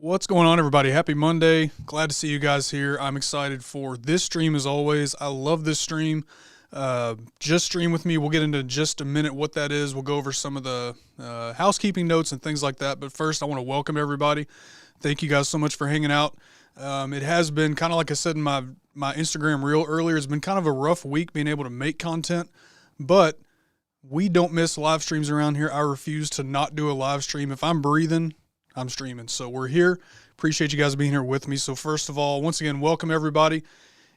What's going on, everybody? Happy Monday. Glad to see you guys here. I'm excited for this stream as always. I love this stream. Just stream with me. We'll get into just a minute what that is. We'll go over some of the housekeeping notes and things like that. But first, I want to welcome everybody. Thank you guys so much for hanging out. It has been kind of like I said in my Instagram reel earlier, it's been kind of a rough week being able to make content, but we don't miss live streams around here. I refuse to not do a live stream. If I'm breathing, I'm streaming. So we're here. Appreciate you guys being here with me. So first of all, once again, welcome everybody.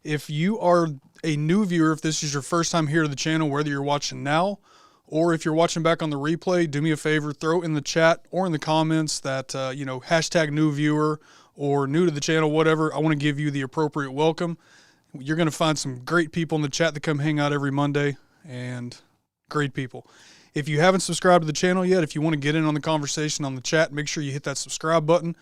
If you are a new viewer, if this is your first time here to the channel, whether you're watching now or if you're watching back on the replay, do me a favor, throw in the chat or in the comments that, hashtag new viewer or new to the channel, whatever. I want to give you the appropriate welcome. You're going to find some great people in the chat that come hang out every Monday, and great people. If you haven't subscribed to the channel yet, if you want to get in on the conversation on the chat, make sure you hit that subscribe button.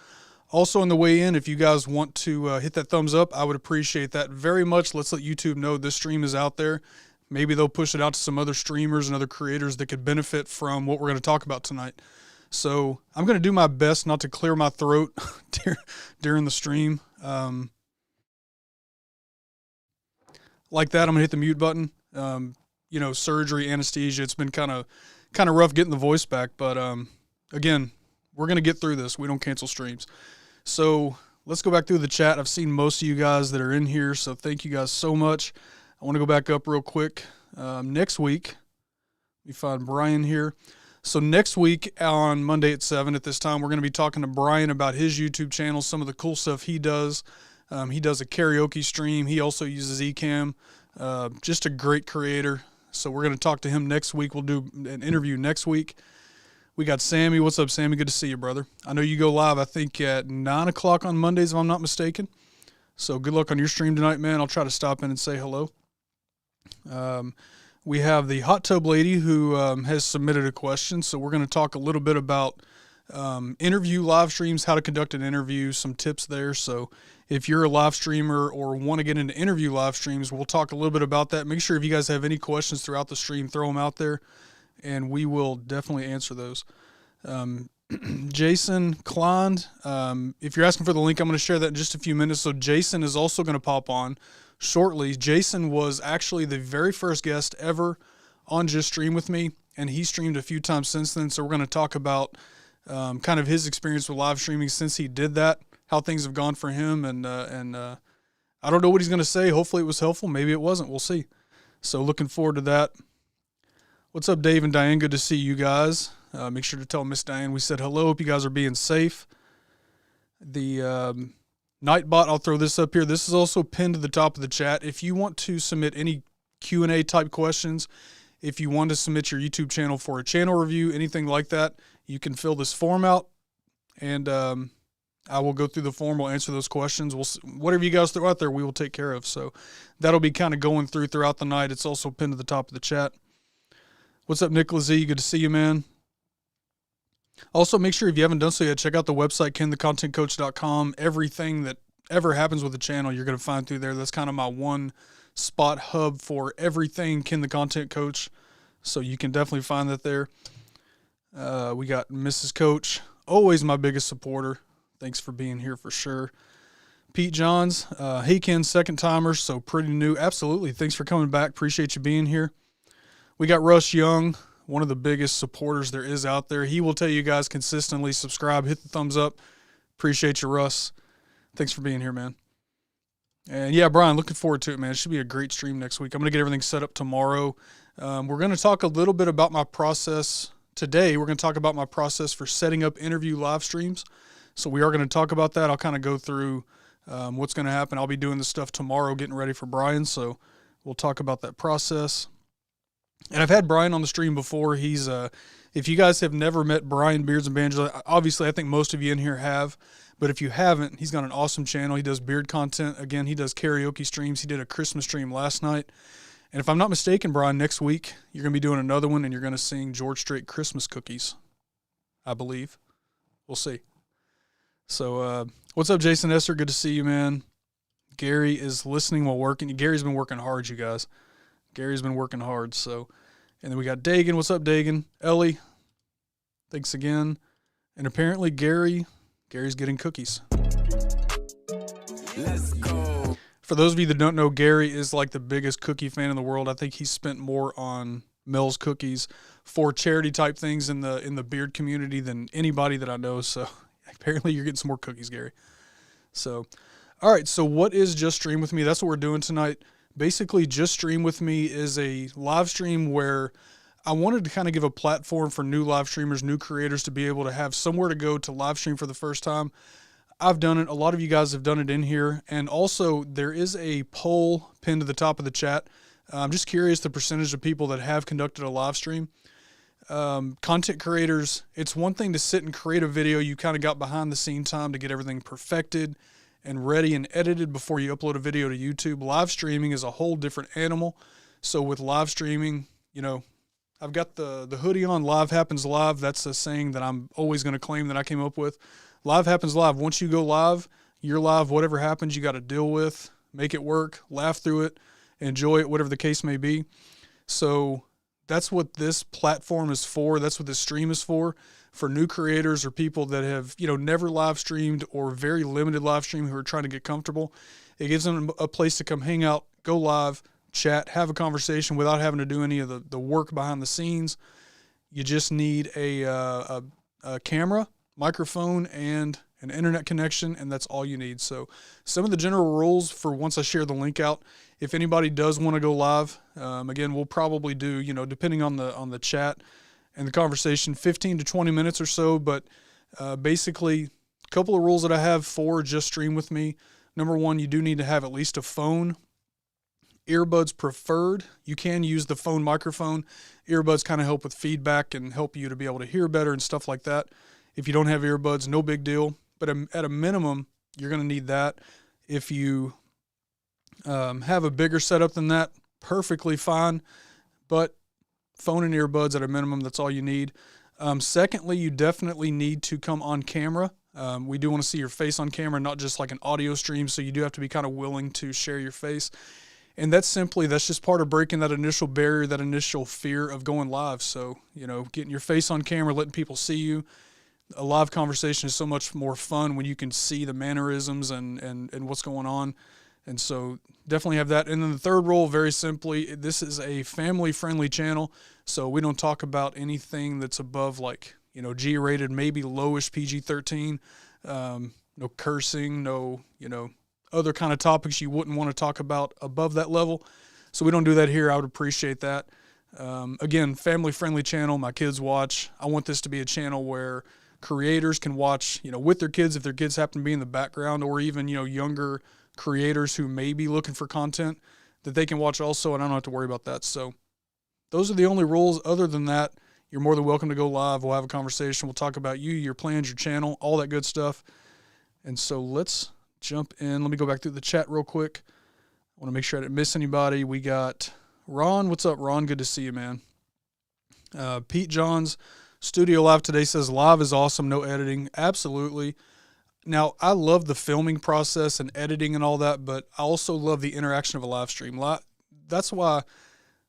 Also on the way in, if you guys want to hit that thumbs up, I would appreciate that very much. Let's let YouTube know this stream is out there. Maybe they'll push it out to some other streamers and other creators that could benefit from what we're going to talk about tonight. So I'm going to do my best not to clear my throat during the stream. Like that, I'm going to hit the mute button. Surgery, anesthesia, it's been kind of rough getting the voice back, but again, we're going to get through this. We don't cancel streams. So let's go back through the chat. I've seen most of you guys that are in here, so thank you guys so much. I want to go back up real quick. Next week, we find Brian here. So next week on Monday at 7 at this time, we're going to be talking to Brian about his YouTube channel, some of the cool stuff he does. He does a karaoke stream. He also uses Ecamm. Just a great creator. So we're going to talk to him next week. We'll do an interview next week. We got Sammy. What's up, Sammy? Good to see you, brother. I know you go live, I think, at 9 o'clock on Mondays, if I'm not mistaken. So good luck on your stream tonight, man. I'll try to stop in and say hello. We have the hot tub lady who has submitted a question. So we're going to talk a little bit about interview live streams, how to conduct an interview, some tips there. So if you're a live streamer or want to get into interview live streams, we'll talk a little bit about that. Make sure if you guys have any questions throughout the stream, throw them out there, and we will definitely answer those. Jason Klein, if you're asking for the link, I'm going to share that in just a few minutes. So Jason is also going to pop on shortly. Jason was actually the very first guest ever on Just Stream with me, and he streamed a few times since then. So we're going to talk about kind of his experience with live streaming since he did that, how things have gone for him, and I don't know what he's going to say. Hopefully it was helpful. Maybe it wasn't. We'll see. So looking forward to that. What's up, Dave and Diane? Good to see you guys. Make sure to tell Miss Diane we said hello. Hope you guys are being safe. The Nightbot, I'll throw this up here. This is also pinned to the top of the chat. If you want to submit any Q&A type questions, if you want to submit your YouTube channel for a channel review, anything like that, you can fill this form out, and I will go through the form. We'll answer those questions. Whatever you guys throw out there, we will take care of. So that'll be kind of going through throughout the night. It's also pinned to the top of the chat. What's up, Nicholas Z? Good to see you, man. Also, make sure if you haven't done so yet, check out the website, kenthecontentcoach.com. Everything that ever happens with the channel, you're going to find through there. That's kind of my one spot hub for everything Ken the Content Coach. So you can definitely find that there. We got Mrs. Coach, always my biggest supporter. Thanks for being here for sure. Pete Johns, hey Ken, second timers, so pretty new. Absolutely. Thanks for coming back. Appreciate you being here. We got Russ Young, one of the biggest supporters there is out there. He will tell you guys consistently, subscribe, hit the thumbs up. Appreciate you, Russ. Thanks for being here, man. And yeah, Brian, looking forward to it, man. It should be a great stream next week. I'm going to get everything set up tomorrow. We're going to talk a little bit about my process today. We're going to talk about my process for setting up interview live streams. So we are going to talk about that. I'll kind of go through what's going to happen. I'll be doing this stuff tomorrow, getting ready for Brian. So we'll talk about that process. And I've had Brian on the stream before. He's, if you guys have never met Brian Beards and Banjos, obviously I think most of you in here have, but if you haven't, he's got an awesome channel. He does beard content. Again, he does karaoke streams. He did a Christmas stream last night. And if I'm not mistaken, Brian, next week you're going to be doing another one and you're going to sing George Strait Christmas Cookies, I believe. We'll see. So what's up, Jason Esther? Good to see you, man. Gary is listening while working. Gary's been working hard, you guys. Gary's been working hard. So, and then we got Dagan. What's up, Dagan? Ellie, thanks again. And apparently Gary Gary's getting cookies. Let's go. For those of you that don't know, Gary is like the biggest cookie fan in the world. I think he's spent more on Mel's cookies for charity type things in the beard community than anybody that I know. So apparently you're getting some more cookies, Gary. So, all right. So what is Just Stream With Me? That's what we're doing tonight. Basically, Just Stream With Me is a live stream where I wanted to kind of give a platform for new live streamers, new creators to be able to have somewhere to go to live stream for the first time. I've done it. A lot of you guys have done it in here. And also there is a poll pinned to the top of the chat. I'm just curious the percentage of people that have conducted a live stream. Content creators, it's one thing to sit and create a video. You kind of got behind the scene time to get everything perfected and ready and edited before you upload a video to YouTube. Live streaming is a whole different animal. So with live streaming, you know, I've got the hoodie on, live happens live. That's a saying that I'm always going to claim that I came up with. Live happens live. Once you go live, you're live. Whatever happens, you got to deal with, make it work, laugh through it, enjoy it, whatever the case may be. So that's what this platform is for. That's what this stream is for new creators or people that have, you know, never live streamed or very limited live stream who are trying to get comfortable. It gives them a place to come hang out, go live, chat, have a conversation without having to do any of the work behind the scenes. You just need a camera, microphone, and an internet connection, and that's all you need. So some of the general rules for once I share the link out, if anybody does want to go live, again, we'll probably do, you know, depending on the chat and the conversation, 15 to 20 minutes or so. But basically, a couple of rules that I have for Just Stream With Me. Number one, you do need to have at least a phone. Earbuds preferred. You can use the phone microphone. Earbuds kind of help with feedback and help you to be able to hear better and stuff like that. If you don't have earbuds, no big deal. But at a minimum, you're going to need that. If you have a bigger setup than that, perfectly fine. But phone and earbuds at a minimum, that's all you need. Secondly, you definitely need to come on camera. We do want to see your face on camera, not just like an audio stream. So you do have to be kind of willing to share your face. And that's just part of breaking that initial barrier, that initial fear of going live. So, you know, getting your face on camera, letting people see you. A live conversation is so much more fun when you can see the mannerisms and what's going on. And so definitely have that. And then the third rule, very simply, this is a family-friendly channel. So we don't talk about anything that's above, like, you know, G-rated, maybe lowish PG-13. No cursing, no, you know, other kind of topics you wouldn't want to talk about above that level. So we don't do that here. I would appreciate that. Again, family-friendly channel. My kids watch. I want this to be a channel where creators can watch, you know, with their kids if their kids happen to be in the background, or even, you know, younger creators who may be looking for content that they can watch also, and I don't have to worry about that. So those are the only rules. Other than that, you're more than welcome to go live. We'll have a conversation. We'll talk about you, your plans, your channel, all that good stuff. And so let's jump in. Let me go back through the chat real quick. I want to make sure I didn't miss anybody. We got Ron. What's up, Ron? Good to see you, man. Pete Johns, Studio Live today says live is awesome, no editing. Absolutely. Now, I love the filming process and editing and all that, but I also love the interaction of a live stream. That's why,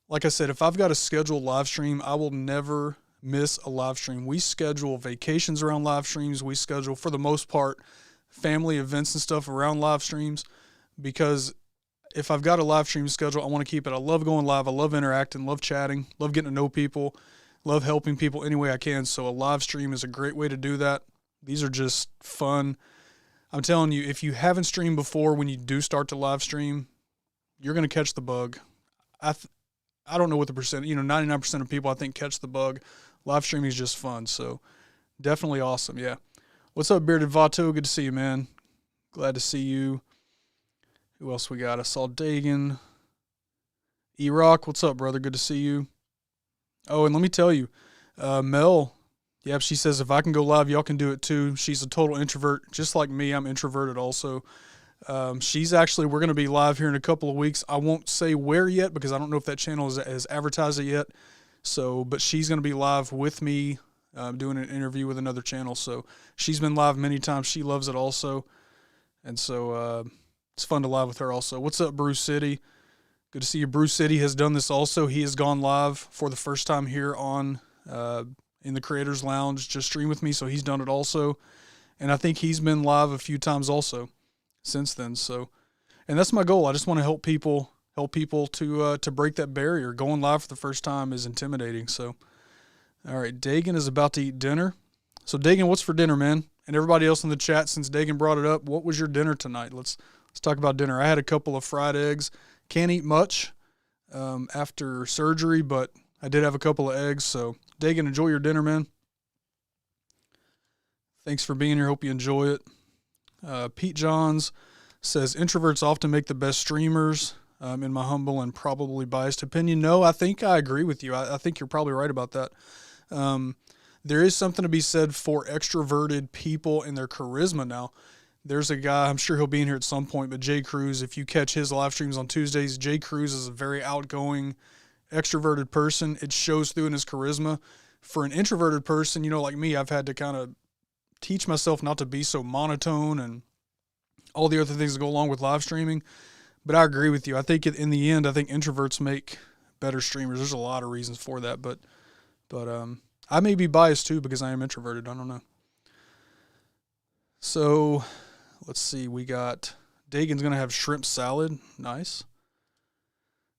like I said, if I've got a scheduled live stream, I will never miss a live stream. We schedule vacations around live streams. We schedule, for the most part, family events and stuff around live streams, because if I've got a live stream schedule, I want to keep it. I love going live. I love interacting, love chatting, love getting to know people, love helping people any way I can. So a live stream is a great way to do that. These are just fun. I'm telling you, if you haven't streamed before, when you do start to live stream, you're going to catch the bug. I don't know what the percent, 99% of people I think catch the bug. Live streaming is just fun. So definitely awesome. Yeah. What's up, Bearded Vato? Good to see you, man. Glad to see you. Who else we got? I saw Dagan. E-Rock, what's up, brother? Good to see you. Oh, and let me tell you, Mel, yep, she says if I can go live, y'all can do it too. She's a total introvert, just like me. I'm introverted also. We're going to be live here in a couple of weeks. I won't say where yet because I don't know if that channel has advertised it yet. So, but she's going to be live with me, doing an interview with another channel. So she's been live many times. She loves it also. And so, it's fun to live with her also. What's up, Bruce City? Good to see you. Bruce City has done this also. He has gone live for the first time here on in the Creators Lounge, Just Stream With Me. So he's done it also. And I think he's been live a few times also since then. So, and that's my goal. I just want to help people to break that barrier. Going live for the first time is intimidating. So, all right, Dagan is about to eat dinner. So, Dagan, what's for dinner, man? And everybody else in the chat, since Dagan brought it up, what was your dinner tonight? Let's talk about dinner. I had a couple of fried eggs. Can't eat much after surgery, but I did have a couple of eggs. So, Dagan, enjoy your dinner, man. Thanks for being here. Hope you enjoy it. Pete Johns says, introverts often make the best streamers, in my humble and probably biased opinion. No, I think I agree with you. I think you're probably right about that. There is something to be said for extroverted people and their charisma now. There's a guy, I'm sure he'll be in here at some point, but Jay Cruz, if you catch his live streams on Tuesdays, Jay Cruz is a very outgoing, extroverted person. It shows through in his charisma. For an introverted person, you know, like me, I've had to kind of teach myself not to be so monotone and all the other things that go along with live streaming. But I agree with you. I think in the end, I think introverts make better streamers. There's a lot of reasons for that, but I may be biased too because I am introverted. I don't know. So let's see. We got Dagan's going to have shrimp salad. Nice.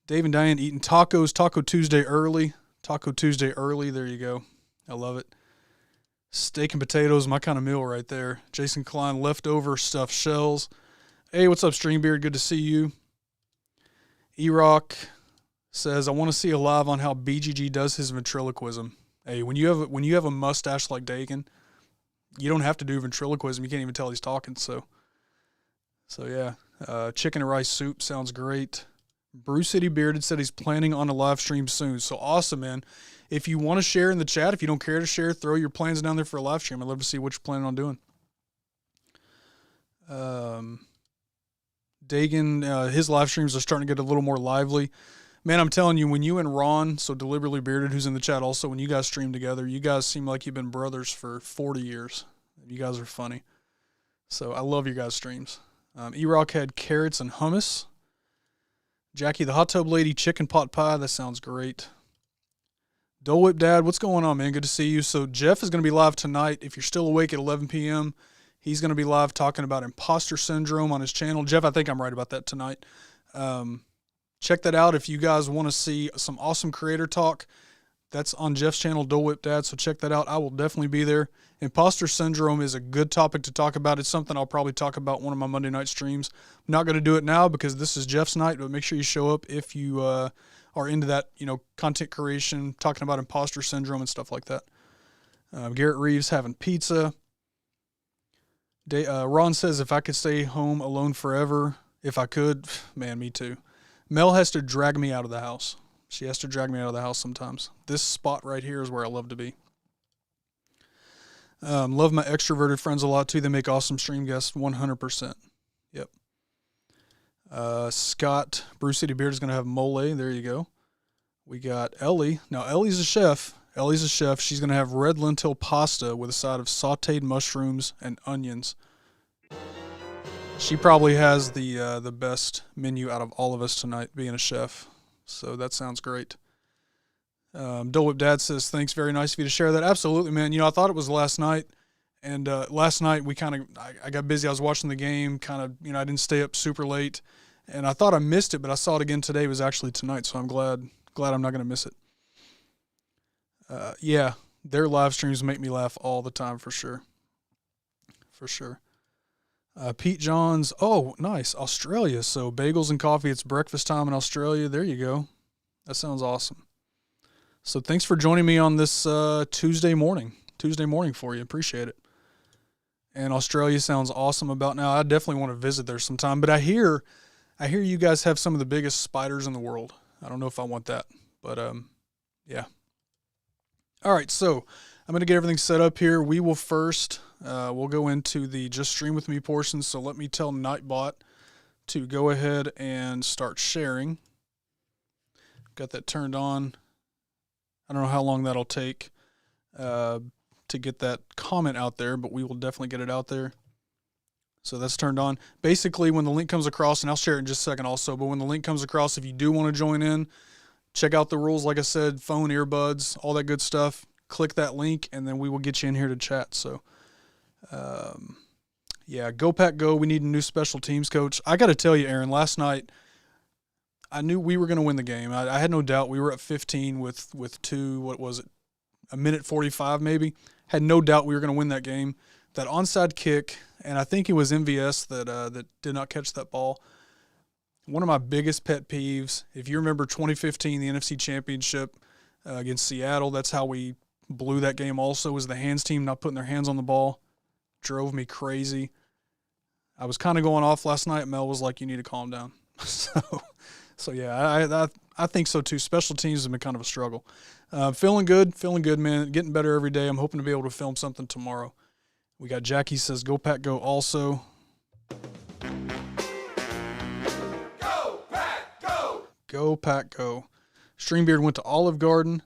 Dave and Diane eating tacos. Taco Tuesday early. Taco Tuesday early. There you go. I love it. Steak and potatoes, my kind of meal right there. Jason Klein, leftover stuffed shells. Hey, what's up, Streambeard? Good to see you. E-Rock says, I want to see a live on how BGG does his ventriloquism. Hey, when you have a mustache like Dagan, you don't have to do ventriloquism. You can't even tell he's talking. So yeah. Chicken and rice soup sounds great. Bruce City Bearded said he's planning on a live stream soon. So awesome, man. If you want to share in the chat, if you don't care to share, throw your plans down there for a live stream. I'd love to see what you're planning on doing. Dagan, his live streams are starting to get a little more lively. Man, I'm telling you, when you and Ron, so Deliberately Bearded, who's in the chat also, when you guys stream together, you guys seem like you've been brothers for 40 years. You guys are funny. So I love your guys' streams. E-Rock had carrots and hummus. Jackie, the hot tub lady, chicken pot pie. That sounds great. Dole Whip Dad, what's going on, man? Good to see you. So Jeff is going to be live tonight. If you're still awake at 11 p.m., he's going to be live talking about imposter syndrome on his channel. Jeff, I think I'm right about that tonight. Check that out if you guys want to see some awesome creator talk. That's on Jeff's channel, Dole Whip Dad, so check that out. I will definitely be there. Imposter syndrome is a good topic to talk about. It's something I'll probably talk about one of my Monday night streams. I'm not going to do it now because this is Jeff's night, but make sure you show up if you are into that, content creation, talking about imposter syndrome and stuff like that. Garrett Reeves having pizza. Ron says, if I could stay home alone forever, if I could, man, me too. Mel has to drag me out of the house. She has to drag me out of the house sometimes. This spot right here is where I love to be. Love my extroverted friends a lot too. They make awesome stream guests, 100%. Yep. Scott, Bruce City Beard is going to have mole. There you go. We got Ellie. Now, Ellie's a chef. She's going to have red lentil pasta with a side of sauteed mushrooms and onions. She probably has the best menu out of all of us tonight, being a chef. So that sounds great. Dole Whip Dad says, thanks, very nice of you to share that. Absolutely, man. I thought it was last night. And last night I got busy. I was watching the game, I didn't stay up super late. And I thought I missed it, but I saw it again today. It was actually tonight, so I'm glad I'm not going to miss it. Yeah, their live streams make me laugh all the time for sure. For sure. Pete Johns, oh, nice, Australia. So bagels and coffee, it's breakfast time in Australia. There you go. That sounds awesome. So thanks for joining me on this Tuesday morning for you. Appreciate it. And Australia sounds awesome about now. I definitely want to visit there sometime, but I hear you guys have some of the biggest spiders in the world. I don't know if I want that, but yeah. All right, so I'm going to get everything set up here. We will first, we'll go into the just stream with me portion. So let me tell Nightbot to go ahead and start sharing. Got that turned on. I don't know how long that'll take to get that comment out there, but we will definitely get it out there. So that's turned on. Basically, when the link comes across, and I'll share it in just a second also, but when the link comes across, if you do want to join in, check out the rules. Like I said, phone, earbuds, all that good stuff. Click that link, and then we will get you in here to chat. So Um, yeah, go Pack go. We need a new special teams coach. I got to tell you, Aaron, last night I knew we were going to win the game. I had no doubt. We were up 15 with two. What was it? A minute 45 maybe. Had no doubt we were going to win that game. That onside kick, and I think it was MVS that did not catch that ball. One of my biggest pet peeves. If you remember 2015, the NFC Championship against Seattle, that's how we blew that game. Also, was the hands team not putting their hands on the ball. Drove me crazy. I was kind of going off last night. Mel was like, "You need to calm down." So yeah, I think so too. Special teams have been kind of a struggle. Feeling good, man. Getting better every day. I'm hoping to be able to film something tomorrow. We got Jackie says, "Go Pack Go." Also, Go Pack Go. Streambeard went to Olive Garden.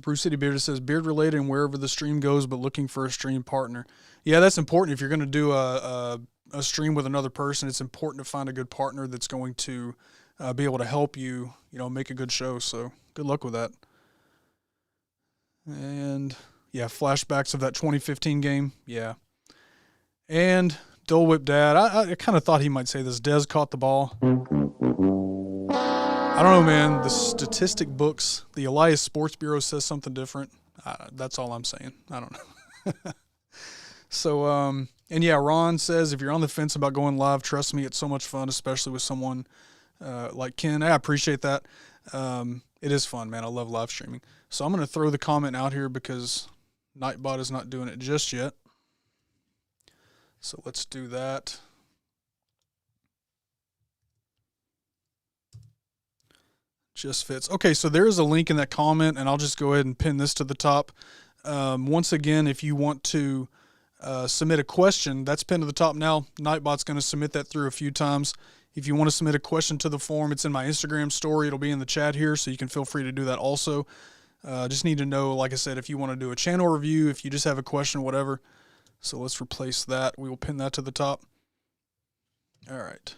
Bruce City Beard says, "Beard related and wherever the stream goes, but looking for a stream partner." Yeah, that's important. If you're going to do a stream with another person, it's important to find a good partner that's going to be able to help you, make a good show. So good luck with that. And yeah, flashbacks of that 2015 game. Yeah. And Dole Whip Dad, I kind of thought he might say this. Dez caught the ball. I don't know, man. The statistic books, the Elias Sports Bureau says something different. That's all I'm saying. I don't know. So, and yeah, Ron says, if you're on the fence about going live, trust me, it's so much fun, especially with someone like Ken. I appreciate that. It is fun, man. I love live streaming. So I'm going to throw the comment out here because Nightbot is not doing it just yet. So let's do that. Just fits. Okay, so there is a link in that comment, and I'll just go ahead and pin this to the top. Once again, if you want to submit a question, that's pinned to the top now. Nightbot's going to submit that through a few times. If you want to submit a question to the forum, it's in my Instagram story. It'll be in the chat here, so you can feel free to do that also. Just need to know, like I said, if you want to do a channel review, if you just have a question, whatever. So let's replace that. We will pin that to the top. All right.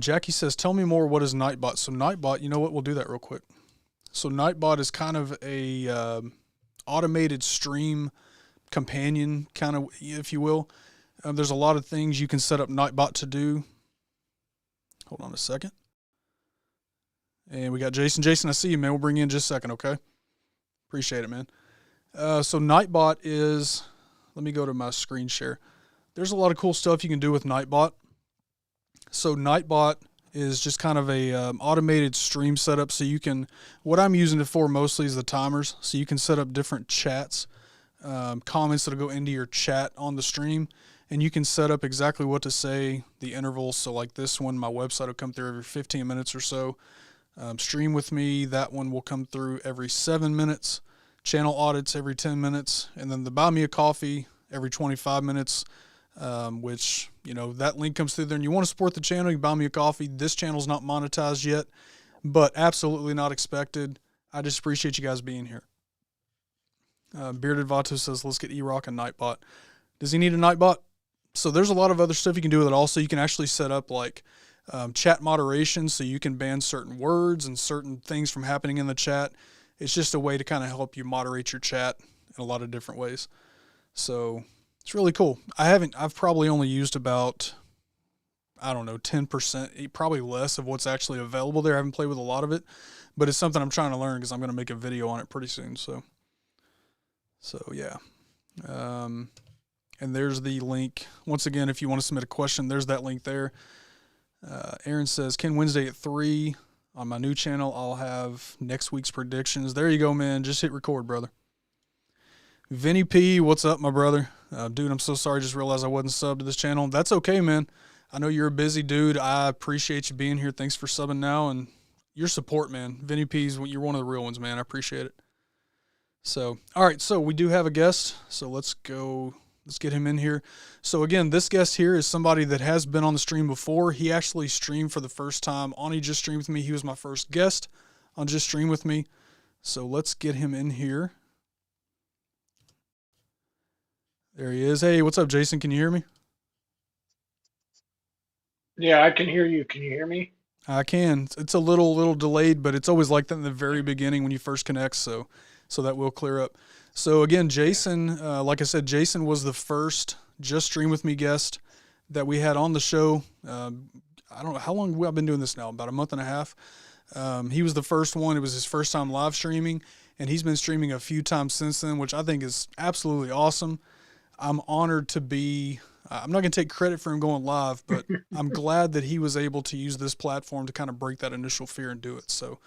Jackie says, "Tell me more. What is Nightbot?" So Nightbot, you know what? We'll do that real quick. So Nightbot is kind of a automated stream companion, kind of, if you will. There's a lot of things you can set up Nightbot to do. Hold on a second. And we got Jason. Jason, I see you, man. We'll bring you in just a second, okay? Appreciate it, man. So Nightbot is, let me go to my screen share. There's a lot of cool stuff you can do with Nightbot. So Nightbot is just kind of a automated stream setup. So you can, what I'm using it for mostly is the timers. So you can set up different chats, comments that'll go into your chat on the stream. And you can set up exactly what to say, the intervals. So like this one, my website will come through every 15 minutes or so. Stream with me, that one will come through every 7 minutes. Channel audits every 10 minutes. And then the buy me a coffee every 25 minutes, which, that link comes through there. And you want to support the channel, you buy me a coffee. This channel's not monetized yet, but absolutely not expected. I just appreciate you guys being here. Bearded Vato says, "Let's get E-Rock and Nightbot." Does he need a Nightbot? So there's a lot of other stuff you can do with it. Also, you can actually set up like chat moderation, so you can ban certain words and certain things from happening in the chat. It's just a way to kind of help you moderate your chat in a lot of different ways. So it's really cool. I've probably only used about, 10%, probably less of what's actually available there. I haven't played with a lot of it, but it's something I'm trying to learn because I'm going to make a video on it pretty soon. So yeah. And there's the link. Once again, if you want to submit a question, there's that link there. Aaron says, "Ken, Wednesday at 3 on my new channel, I'll have next week's predictions." There you go, man. Just hit record, brother. Vinny P, what's up, my brother? Dude, I'm so sorry. Just realized I wasn't subbed to this channel. That's okay, man. I know you're a busy dude. I appreciate you being here. Thanks for subbing now and your support, man. Vinny P's, you're one of the real ones, man. I appreciate it. So, all right. So we do have a guest. So let's get him in here. So again, this guest here is somebody that has been on the stream before. He actually streamed for the first time on He Just Streamed With Me. He was my first guest on Just Stream With Me. So let's get him in here. There he is. Hey, what's up, Jason? Can you hear me? Yeah, I can hear you. Can you hear me? I can. It's a little delayed, but it's always like that in the very beginning when you first connect. So so that will clear up. So again, Jason, like I said, Jason was the first Just Stream With Me guest that we had on the show. I don't know how long I've been doing this now, about a month and a half. He was the first one. It was his first time live streaming, and he's been streaming a few times since then, which I think is absolutely awesome. I'm honored to be. I'm not going to take credit for him going live, but I'm glad that he was able to use this platform to kind of break that initial fear and do it. So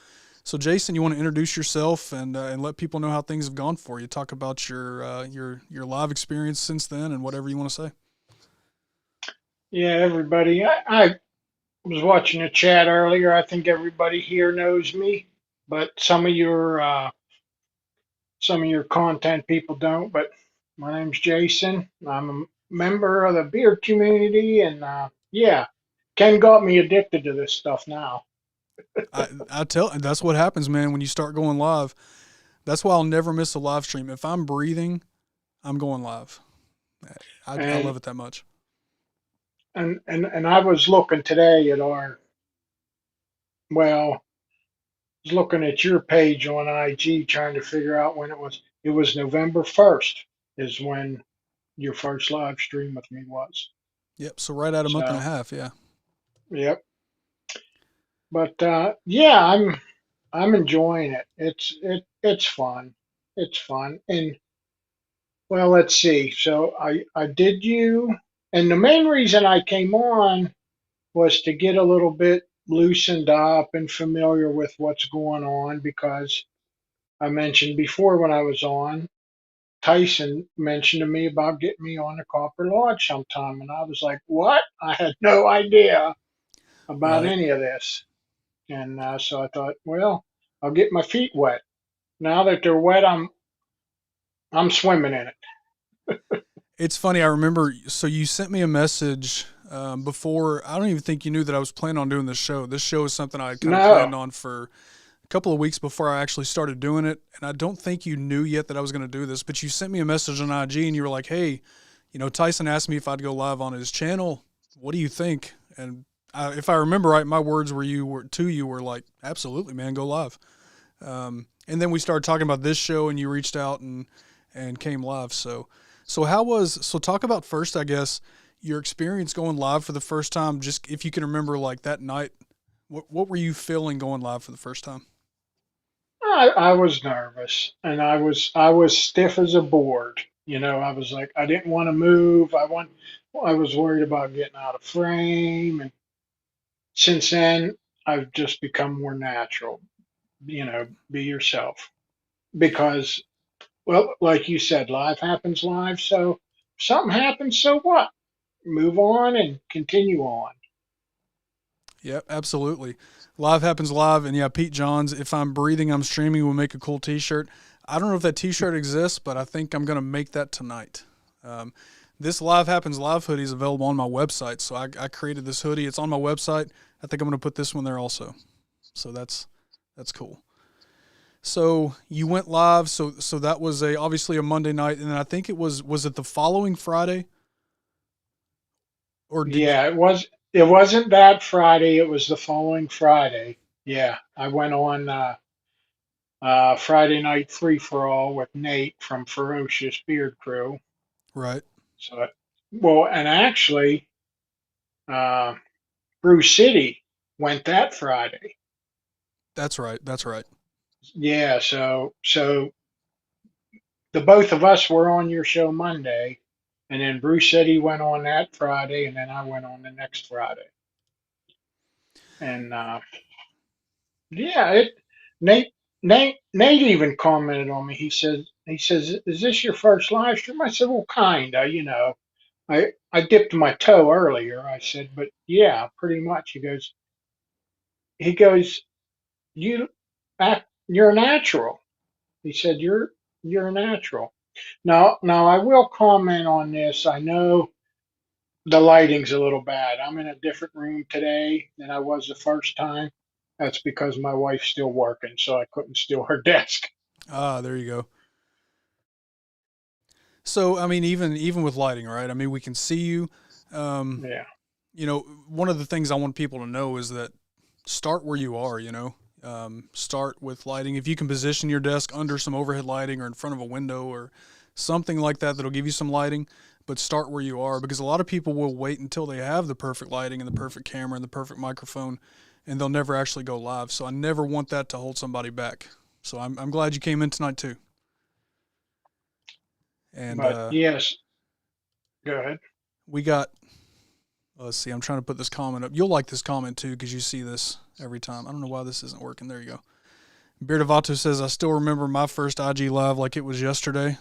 Jason, you want to introduce yourself and let people know how things have gone for you. Talk about your live experience since then and whatever you want to say. Yeah, everybody. I was watching a chat earlier. I think everybody here knows me, but some of your content people don't. But my name's Jason. I'm a member of the beer community, and yeah, Ken got me addicted to this stuff now. I tell that's what happens, man, when you start going live. That's why I'll never miss a live stream. If I'm breathing, I'm going live. I love And it that much. and I was looking today at well, was looking at your page on IG trying to figure out when it was. It was November 1st is when your first live stream with me was. Yep. So right at a month and a So, half. Yeah. yep. But yeah, I'm enjoying it. It's fun. It's fun. And well, let's see. So I did you, and the main reason I came on was to get a little bit loosened up and familiar with what's going on because I mentioned before when I was on, Tyson mentioned to me about getting me on the Copper Lodge sometime, and I was like, "What?" I had no idea about Right. any of this, and so I thought, well, I'll get my feet wet. Now that they're wet, I'm swimming in it. It's funny. I remember. So you sent me a message before. I don't even think you knew that I was planning on doing this show. This show is something I had kind of No, planned on for a couple of weeks before I actually started doing it. And I don't think you knew yet that I was going to do this, but you sent me a message on IG and you were like, "Hey, Tyson asked me if I'd go live on his channel. What do you think?" And if I remember right, my words were like, "Absolutely, man, go live." And then we started talking about this show, and you reached out and came live. So talk about first, I guess, your experience going live for the first time. Just if you can remember, like that night, what were you feeling going live for the first time? I was nervous and I was stiff as a board. I was like I didn't want to move. I was worried about getting out of frame, and since then I've just become more natural. Be yourself because well, like you said, life happens live. So if something happens, so what? Move on and continue on. Yeah, absolutely. Live happens live, and yeah, Pete Johns. If I'm breathing, I'm streaming. Will make a cool T-shirt. I don't know if that T-shirt exists, but I think I'm gonna make that tonight. Um, this live happens live hoodie is available on my website, so I created this hoodie. It's on my website. I think I'm gonna put this one there also. So that's cool. So you went live. So that was obviously a Monday night, and then I think was it the following Friday, or did you, Yeah, it wasn't that Friday, it was the following Friday. Yeah, I went on Friday night free for all with Nate from Ferocious Beard Crew. right? So, well, and actually, uh, Brew City went that Friday. That's right. That's right. Yeah, so the both of us were on your show Monday, and then Brew City went on that Friday, and then I went on the next Friday. And yeah, Nate Nate even commented on me. He says, "Is this your first live stream?" I said, "Well, kinda, I dipped my toe earlier." I said, "But yeah, pretty much." He goes, "You you're a natural." He said, "You're a natural." Now I will comment on this. I know the lighting's a little bad. I'm in a different room today than I was the first time. That's because my wife's still working, so I couldn't steal her desk. Ah, there you go. So I mean, even with lighting, right? I mean, we can see you. Um, Yeah. One of the things I want people to know is that start where you are. Start with lighting. If you can position your desk under some overhead lighting or in front of a window or something like that that'll give you some lighting, but start where you are because a lot of people will wait until they have the perfect lighting and the perfect camera and the perfect microphone and they'll never actually go live. So I never want that to hold somebody back. So I'm glad you came in tonight too. And But yes, go ahead. we got, let's see, I'm trying to put this comment up. You'll like this comment too because you see this every time. I don't know why this isn't working. There you go. Beard of Vato says, I still remember my first IG live like it was yesterday.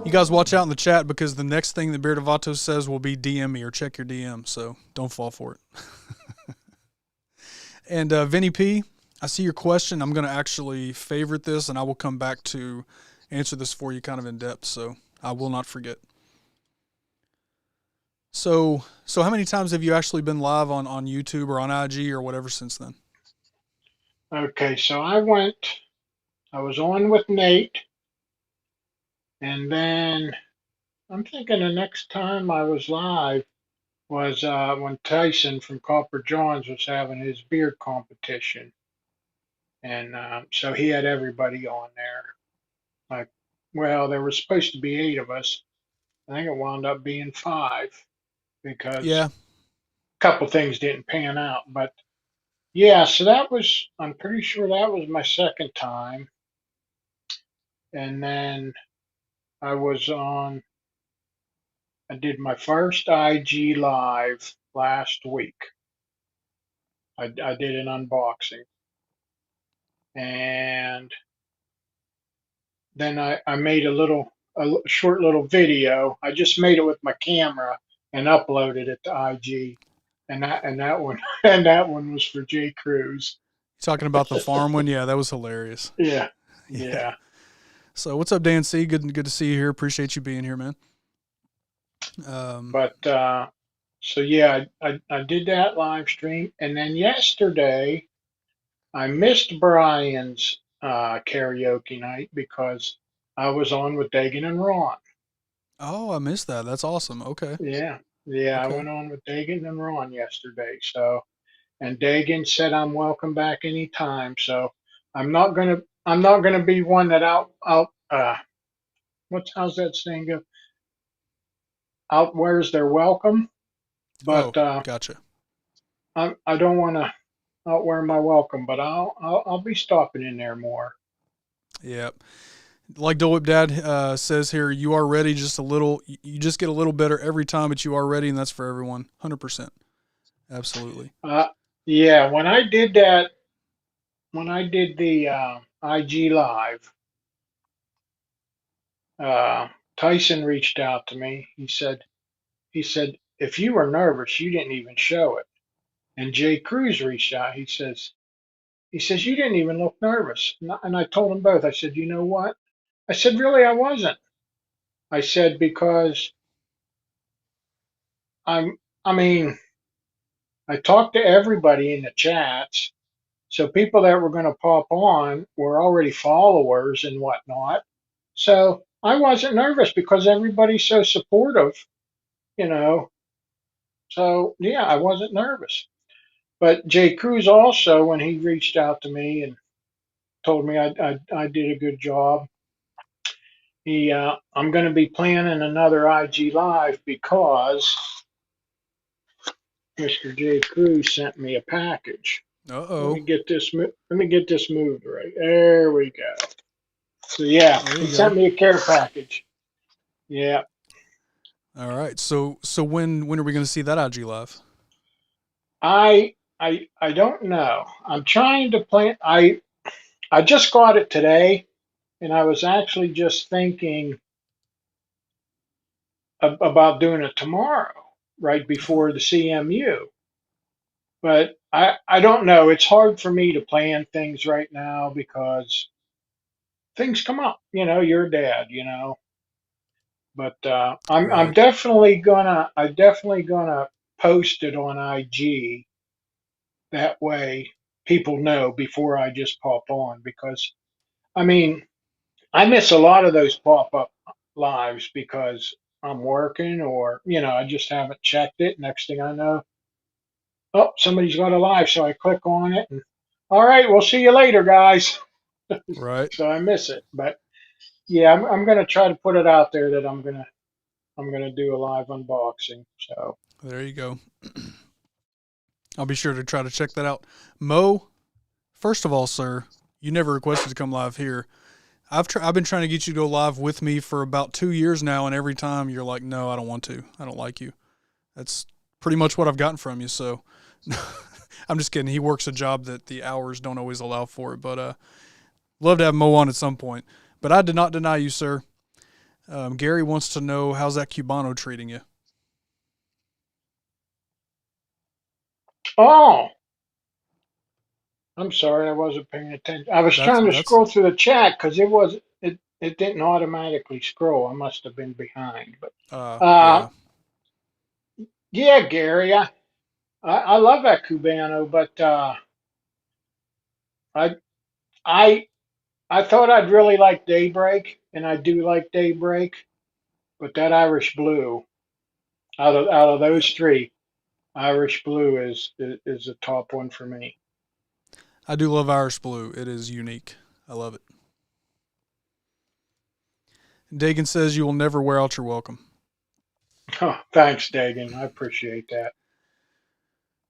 You guys watch out in the chat because the next thing that Beard of Vato says will be DM me or check your DM, so don't fall for it. And Vinny P, I see your question. I'm going to actually favorite this, and I will come back to answer this for you kind of in depth, so I will not forget. So how many times have you actually been live on YouTube or on IG or whatever since then? Okay, so I was on with Nate, and then I'm thinking the next time I was live was when Tyson from Copper Johns was having his beard competition. And so he had everybody on there. Like, well, there were supposed to be 8 of us. I think it wound up being 5 because Yeah. a couple things didn't pan out. But yeah, so that was, I'm pretty sure that was my second time. And then I was on, I did my first IG live last week. I did an unboxing. And then I made a short little video. I just made it with my camera and uploaded it to IG. And that one and that one was for J Cruz. Talking about the farm one? Yeah, that was hilarious. Yeah, Yeah. yeah. So what's up, Dan C? Good to see you here. Appreciate you being here, man. But so yeah, I did that live stream, and then yesterday I missed Brian's karaoke night because I was on with Dagan and Ron. Oh, I missed that. That's awesome. Okay. Yeah, yeah, I Okay. went on with Dagan and Ron yesterday. So, and Dagan said I'm welcome back anytime. So I'm not gonna be one that out what's how's that saying go? Outwears their welcome, Oh, but gotcha. I don't want to outwear my welcome, but I'll be stopping in there more. Yeah. Like Dole Whip Dad says here, you are ready just a little. You just get a little better every time, but you are ready, and that's for everyone. 100%. Absolutely. Uh, yeah, when I did the IG live, uh, Tyson reached out to me. He said if you were nervous, you didn't even show it. And Jay Cruz reached out. He says you didn't even look nervous. And I told them both. I said, you know what? I said, really, I wasn't. I said because I'm. I mean, I talked to everybody in the chats. So people that were going to pop on were already followers and whatnot. So I wasn't nervous because everybody's so supportive, you know. So yeah, I wasn't nervous. But Jay Cruz also, when he reached out to me and told me I did a good job, I'm going to be planning another IG live because Mr. J. Cruz sent me a package. Uh-oh. Let me get this moved right. There we go. So yeah, There he you go. sent me a care package. Yeah, All right. So when are we going to see that IG live? I don't know. I'm trying to plan. I just got it today, and I was actually just thinking about doing it tomorrow, right before the CMU. But I don't know. It's hard for me to plan things right now because things come up. You know, you're a dad. You know, but I'm Right. definitely gonna post it on IG. That way, people know before I just pop on because I mean I miss a lot of those pop up lives because I'm working or I just haven't checked it. Next thing I know, oh, somebody's got a live, so I click on it, and all right, we'll see you later, guys. Right. So I miss it, but yeah, I'm gonna try to put it out there that I'm gonna do a live unboxing. So There you go. I'll be sure to try to check that out. Mo, first of all, sir, you never requested to come live here. I've been trying to get you to go live with me for about 2 years now, and every time you're like, no, I don't want to. I don't like you. That's pretty much what I've gotten from you. So I'm just kidding. He works a job that the hours don't always allow for it, but love to have Mo on at some point. But I did not deny you, sir. Gary wants to know, how's that Cubano treating you? oh, I'm sorry, I wasn't paying attention. I was That's trying to that's scroll through the chat because it didn't automatically scroll. I must have been behind, but uh, yeah. yeah, Gary, I love that Cubano, but I I I thought I'd really like Daybreak, and I do like Daybreak, but that Irish Blue out of Yeah. those three, Irish Blue is the top one for me. I do love Irish Blue. It is unique. I love it. Dagan says you will never wear out your welcome. Oh, thanks, Dagan. I appreciate that.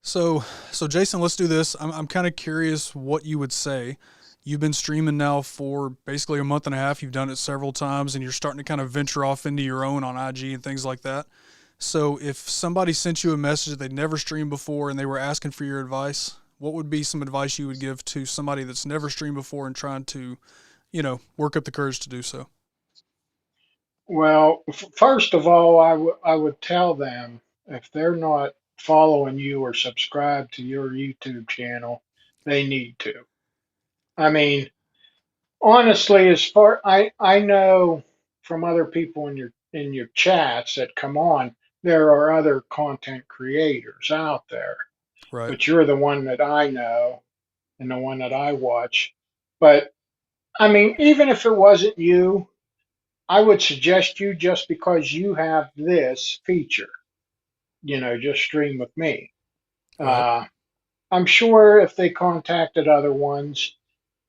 So, so Jason, let's do this. I'm kind of curious what you would say. You've been streaming now for basically a month and a half. You've done it several times, and you're starting to kind of venture off into your own on IG and things like that. So, if somebody sent you a message that they'd never streamed before and they were asking for your advice, what would be some advice you would give to somebody that's never streamed before and trying to, work up the courage to do so? Well, first of all, I would tell them if they're not following you or subscribed to your YouTube channel, they need to. I mean, honestly, as far I know from other people in your chats that come on, there are other content creators out there, Right. but you're the one that I know and the one that I watch. But I mean, even if it wasn't you, I would suggest you just because you have this feature, just stream with me. Right. Uh, I'm sure if they contacted other ones,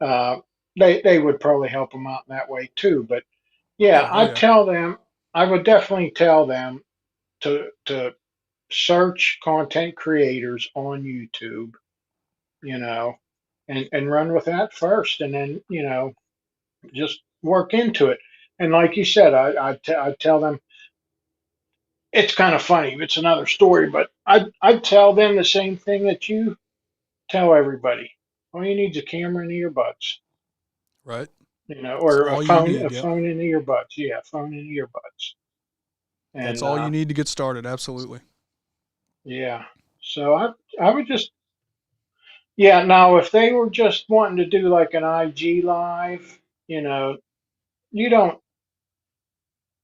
uh, they would probably help them out in that way too. But yeah, Yeah. Oh yeah. I would definitely tell them to search content creators on YouTube, you know, and run with that first, and then just work into it. And like you said, I tell them it's kind of funny. It's another story, but I'd tell them the same thing that you tell everybody. All you need is a camera and earbuds, Right. It's or all you a need. Yep. phone and earbuds. Yeah, phone and earbuds. That's And all you need to get started. Absolutely. yeah, so I would just yeah. Now, if they were just wanting to do like an IG live, you know, you don't.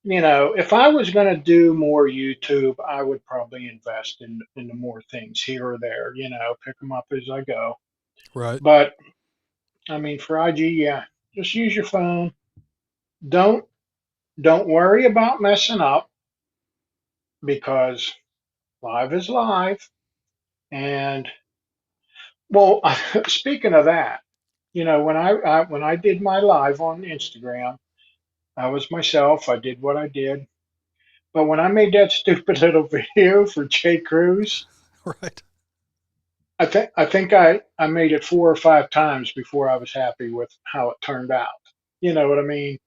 If I was going to do more YouTube, I would probably invest into more things here or there. Pick them up as I go. Right. But I mean, for IG, yeah, just use your phone. Don't don't worry about messing up because live is live. And well, speaking of that, when I did my live on Instagram, I was myself. I did what I did. But when I made that stupid little video for Jay Cruz, Right. I think I made it 4 or 5 times before I was happy with how it turned out. You know what I mean?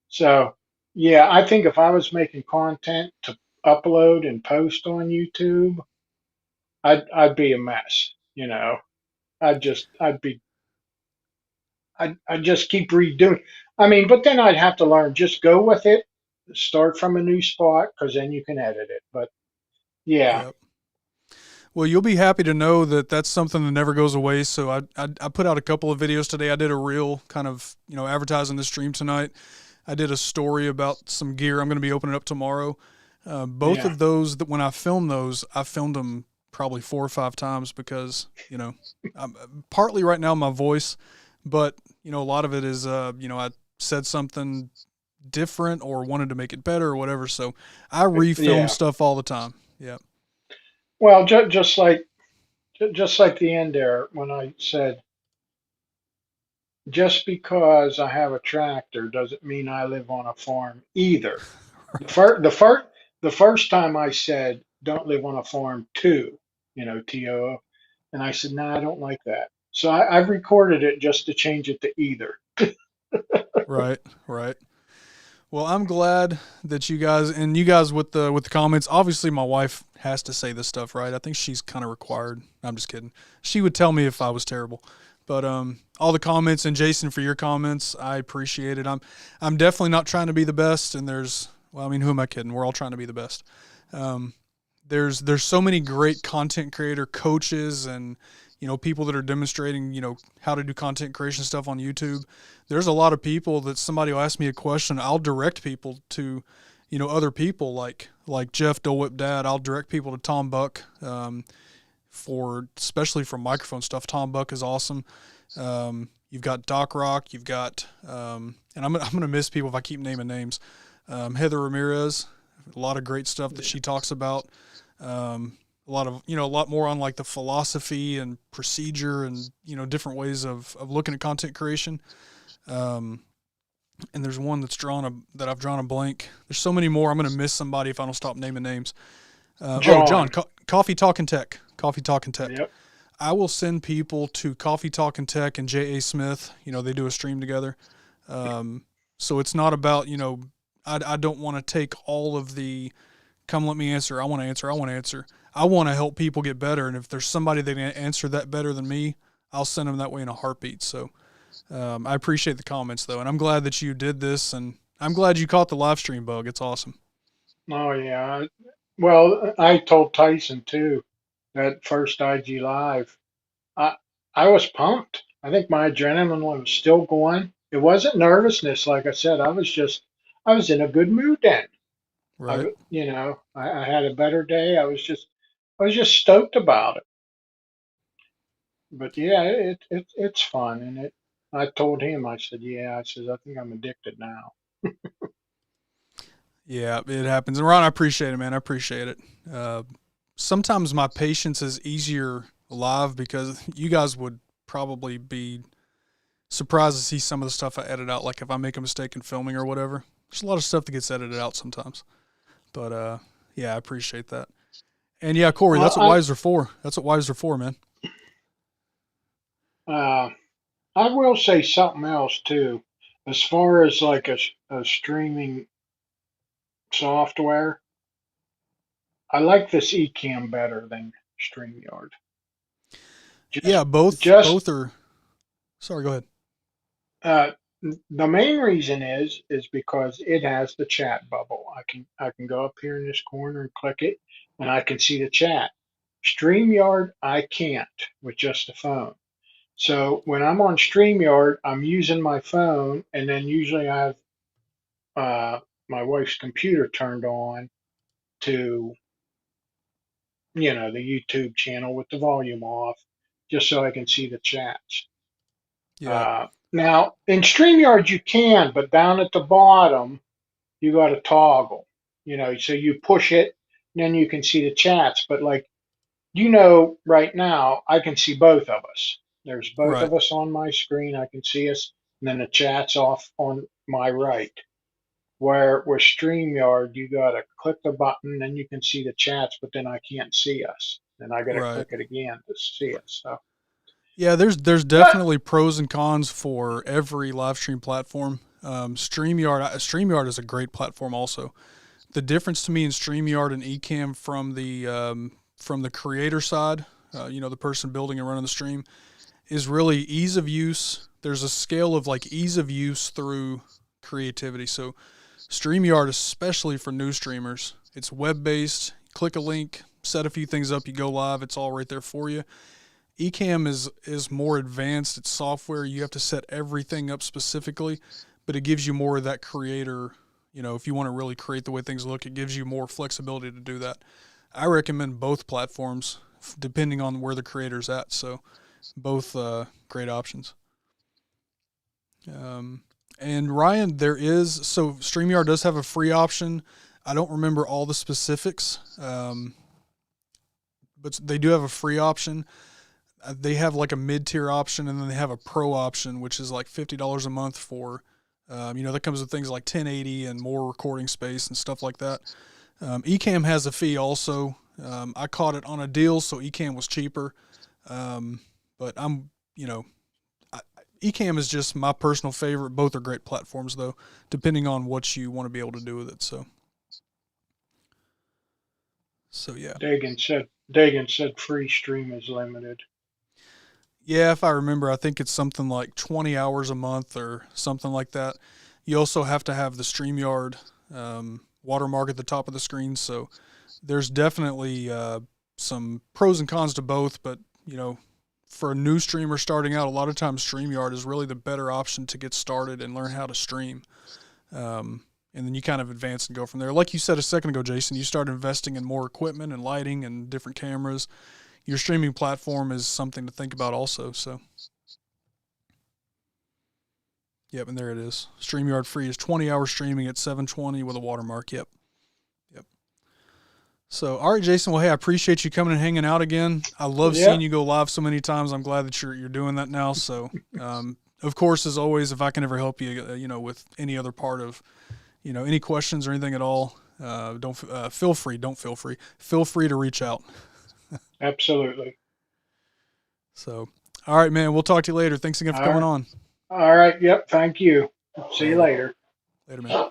So yeah, I think if I was making content to upload and post on YouTube, I'd be a mess. I'd just keep redoing. I mean, but then I'd have to learn. Just go with it. Start from a new spot because then you can edit it. But yeah, Yep. Well, you'll be happy to know that that's something that never goes away. So I put out a couple of videos today. I did a reel kind of, advertising the stream tonight. I did a story about some gear I'm going to be opening up tomorrow. Both yeah, of those, that when I filmed them probably 4 or 5 times because, partly right now my voice, but, a lot of it is, I said something different or wanted to make it better or whatever. So I refilm yeah. stuff all the time. Yeah. Well, just like just like the end there when I said, just because I have a tractor doesn't mean I live on a farm either. The first, the first, the first time I said, don't live on a farm too, TOO. And I said, no, I don't like that. So I've recorded it just to change it to either. Right, right. Well, I'm glad that you guys with the comments. Obviously, my wife has to say this stuff, right? I think she's kind of required. I'm just kidding. She would tell me if I was terrible. But all the comments, and Jason, for your comments, I appreciate it. I'm definitely not trying to be the best, and well, I mean, who am I kidding? We're all trying to be the best. Um, there's so many great content creator coaches and people that are demonstrating how to do content creation stuff on YouTube. There's a lot of people that somebody will ask me a question, I'll direct people to other people like Jeff Dole Dad. I'll direct people to Tom Buck, for especially for microphone stuff. Tom Buck is awesome. You've got Doc Rock, you've got and I'm gonna miss people if I keep naming names. Heather Ramirez, a lot of great stuff that she talks about. A lot more on like the philosophy and procedure and different ways of looking at content creation. And there's one that I've drawn a blank. There's so many more. I'm going to miss somebody if I don't stop naming names. John, Coffee Talking Tech. Coffee Talking Tech. Yep. I will send people to Coffee Talking Tech and J.A. Smith. They do a stream together. So it's not about, I don't want to take all of the come let me answer. I want to answer. I want to answer. I want to help people get better. And if there's somebody that can answer that better than me, I'll send them that way in a heartbeat. So I appreciate the comments, though. And I'm glad that you did this. And I'm glad you caught the live stream bug. It's awesome. Oh, yeah. Well, I told Tyson too that first IG Live. I I was pumped. I think my adrenaline was still going. It wasn't nervousness, like I said. I was in a good mood then. Right. I had a better day. I was just stoked about it. But yeah, it's fun, and it. I told him, I said, yeah, I said, I think I'm addicted now. Yeah, it happens. And Ron, I appreciate it, man. I appreciate it. Uh, Sometimes my patience is easier live because you guys would probably be surprised to see some of the stuff I edit out. Like if I make a mistake in filming or whatever, there's a lot of stuff that gets edited out sometimes. But yeah, I appreciate that. And yeah, Corey, Well, that's what wives are for. That's what wives are for, man. uh, I will say something else too, as far as like a streaming software. I like this Ecamm better than StreamYard. Yeah, Just, both just are. Sorry, go ahead. uh, the main reason is because it has the chat bubble. I can go up here in this corner and click it, and I can see the chat. StreamYard, I can't with just a phone. So when I'm on StreamYard, I'm using my phone, and then usually I have uh, my wife's computer turned on to, the YouTube channel with the volume off, just so I can see the chats. Yeah, Now, in StreamYard, you can, but down at the bottom, you got to toggle, so you push it, and then you can see the chats. But like, right now, I can see both of us. There's both right, of us on my screen. I can see us, and then the chat's off on my right. Where with StreamYard, you gotta click the button, then you can see the chats, but then I can't see us. Then I gotta right. click it again to see it. So, Yeah, there's but definitely pros and cons for every live stream platform. StreamYard is a great platform also. The difference to me in StreamYard and Ecamm from the creator side, the person building and running the stream, is really ease of use. There's a scale of like ease of use through creativity. So StreamYard, especially for new streamers, it's web based. Click a link, set a few things up, you go live. It's all right there for you. Ecamm is more advanced. It's software. You have to set everything up specifically, but it gives you more of that creator. If you want to really create the way things look, it gives you more flexibility to do that. I recommend both platforms depending on where the creator's at. So both great options. And Ryan, StreamYard does have a free option. I don't remember all the specifics, but they do have a free option. They have like a mid-tier option, and then they have a pro option, which is like $50 a month for, that comes with things like 1080 and more recording space and stuff like that. Ecamm has a fee also. I caught it on a deal, so Ecamm was cheaper. But Ecamm is just my personal favorite. Both are great platforms, though, depending on what you want to be able to do with it. So yeah. Dagan said free stream is limited. Yeah, if I remember, I think it's something like 20 hours a month or something like that. You also have to have the StreamYard watermark at the top of the screen. So there's definitely some pros and cons to both. But, for a new streamer starting out, a lot of times StreamYard is really the better option to get started and learn how to stream. And then you kind of advance and go from there. Like you said a second ago, Jason, you start investing in more equipment and lighting and different cameras. Your streaming platform is something to think about also. So, yep, and there it is. StreamYard free is 20-hour streaming at 720 with a watermark. Yep. So, all right, Jason. Well, hey, I appreciate you coming and hanging out again. I love seeing you go live so many times. I'm glad that you're doing that now. So, of course, as always, if I can ever help you, with any other part of, any questions or anything at all, feel free to reach out. Absolutely. So, all right, man. We'll talk to you later. Thanks again for coming on. All right. Yep. Thank you. See you later. Later, man.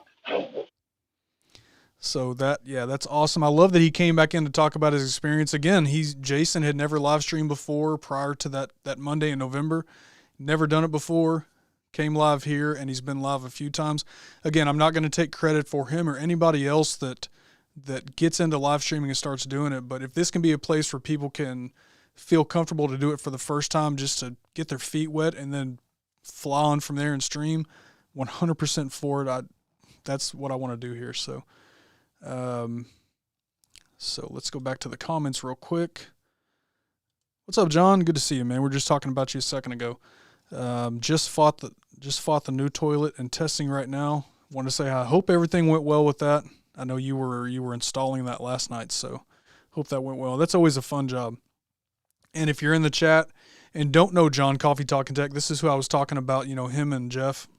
So that's awesome. I love that he came back in to talk about his experience. Again, Jason had never live streamed before prior to that Monday in November. Never done it before. Came live here, and he's been live a few times. Again, I'm not going to take credit for him or anybody else that gets into live streaming and starts doing it. But if this can be a place where people can feel comfortable to do it for the first time, just to get their feet wet and then fly on from there and stream, 100% for it. That's what I want to do here. So, let's go back to the comments real quick. What's up, John? Good to see you, man. We were just talking about you a second ago. Just fought the new toilet and testing right now. Want to say I hope everything went well with that. I know you were installing that last night, so hope that went well. That's always a fun job. And if you're in the chat and don't know John Coffee Talking Tech, this is who I was talking about. Him and Jeff,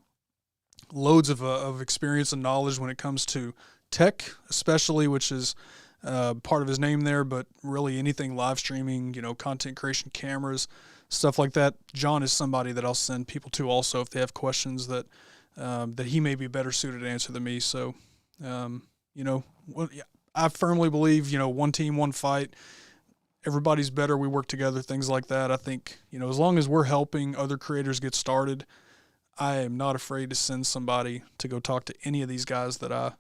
loads of experience and knowledge when it comes to tech, especially, which is part of his name there, but really anything live streaming, content creation, cameras, stuff like that. John is somebody that I'll send people to also if they have questions that he may be better suited to answer than me. So, I firmly believe, one team, one fight. Everybody's better. We work together, things like that. I think, as long as we're helping other creators get started, I am not afraid to send somebody to go talk to any of these guys that I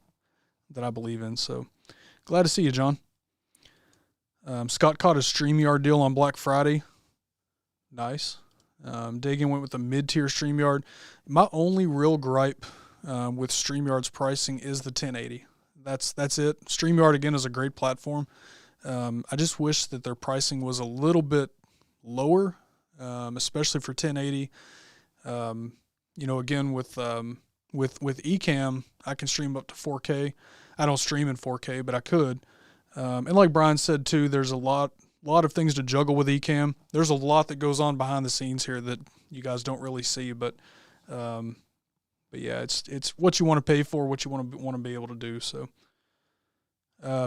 believe in. So glad to see you, John. Scott caught a StreamYard deal on Black Friday. Nice. Dagan went with a mid-tier StreamYard. My only real gripe with StreamYard's pricing is the 1080. That's it. StreamYard, again, is a great platform. I just wish that their pricing was a little bit lower, especially for 1080. Again, with Ecamm, I can stream up to 4K. I don't stream in 4K, but I could. And like Brian said too, there's a lot of things to juggle with Ecamm. There's a lot that goes on behind the scenes here that you guys don't really see, but yeah, it's what you want to pay for, what you want to be able to do. So,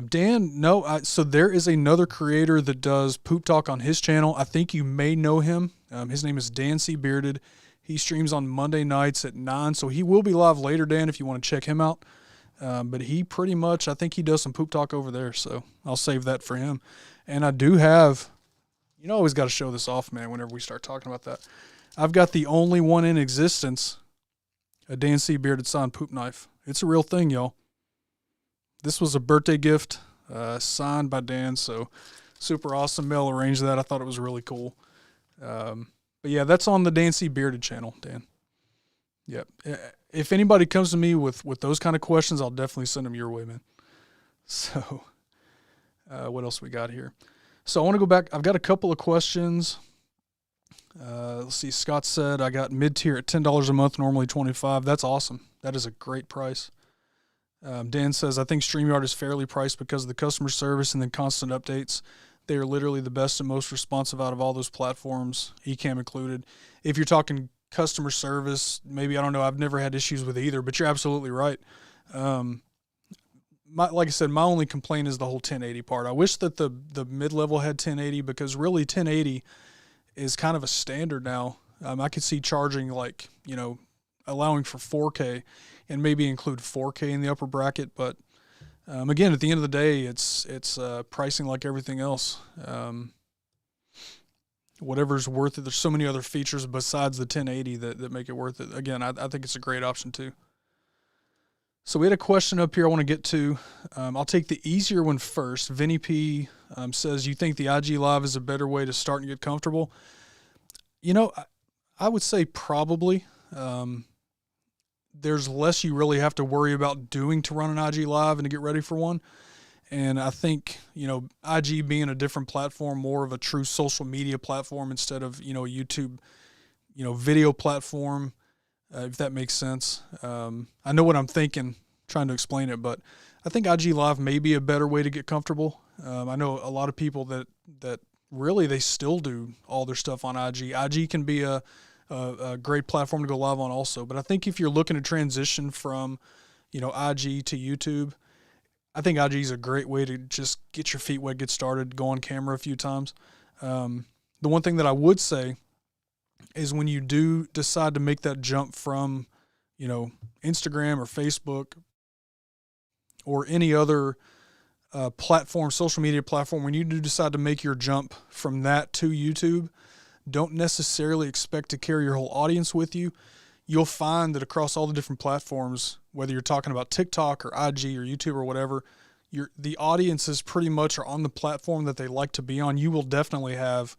Dan, no, so there is another creator that does poop talk on his channel. I think you may know him. His name is Dan C. Bearded. He streams on Monday nights at 9, so he will be live later, Dan, if you want to check him out. But he pretty much, I think he does some poop talk over there, so I'll save that for him. And I do have, I always got to show this off, man, whenever we start talking about that. I've got the only one in existence, a Dan C. Bearded signed poop knife. It's a real thing, y'all. This was a birthday gift signed by Dan, so super awesome. Mel arranged that. I thought it was really cool. But yeah, that's on the Dan C. Bearded channel, Dan. Yep. If anybody comes to me with those kind of questions, I'll definitely send them your way, man. So, what else we got here? So I want to go back. I've got a couple of questions. Let's see. Scott said I got mid-tier at $10 a month, normally $25. That's awesome. That is a great price. Dan says, I think StreamYard is fairly priced because of the customer service and then constant updates. They are literally the best and most responsive out of all those platforms, Ecamm included. If you're talking customer service, maybe, I don't know, I've never had issues with either, but you're absolutely right. Like I said, my only complaint is the whole 1080 part. I wish that the mid-level had 1080, because really 1080 is kind of a standard now. I could see charging, like, allowing for 4K and maybe include 4K in the upper bracket. But again, at the end of the day, it's pricing like everything else. Whatever's worth it. There's so many other features besides the 1080 that make it worth it. Again, I think it's a great option too. So we had a question up here I want to get to. I'll take the easier one first. Vinny P says, you think the IG Live is a better way to start and get comfortable? I would say probably. There's less you really have to worry about doing to run an IG Live and to get ready for one. And I think, IG being a different platform, more of a true social media platform instead of, a YouTube, video platform, if that makes sense. I know what I'm thinking, trying to explain it, but I think IG Live may be a better way to get comfortable. I know a lot of people that really, they still do all their stuff on IG. IG can be a great platform to go live on also. But I think if you're looking to transition from, IG to YouTube, I think IG is a great way to just get your feet wet, get started, go on camera a few times. The one thing that I would say is when you do decide to make that jump from, Instagram or Facebook or any other platform, social media platform, when you do decide to make your jump from that to YouTube, don't necessarily expect to carry your whole audience with you. You'll find that across all the different platforms, whether you're talking about TikTok or IG or YouTube or whatever, the audiences pretty much are on the platform that they like to be on. You will definitely have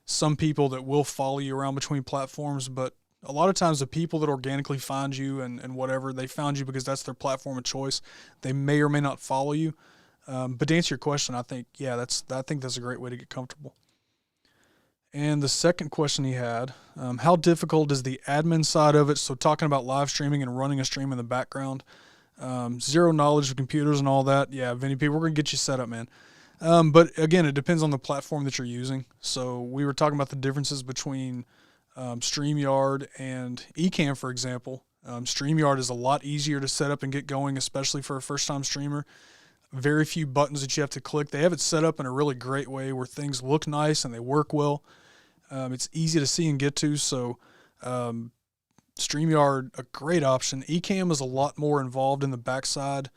some people that will follow you around between platforms, but a lot of times the people that organically find you and whatever, they found you because that's their platform of choice. They may or may not follow you. But to answer your question, I think that's a great way to get comfortable. And the second question he had, how difficult is the admin side of it? So talking about live streaming and running a stream in the background, zero knowledge of computers and all that. Yeah, Vinny P, we're going to get you set up, man. But again, it depends on the platform that you're using. So we were talking about the differences between StreamYard and Ecamm, for example. StreamYard is a lot easier to set up and get going, especially for a first-time streamer. Very few buttons that you have to click. They have it set up in a really great way where things look nice and they work well. It's easy to see and get to, so StreamYard, a great option. Ecamm is a lot more involved in the backside,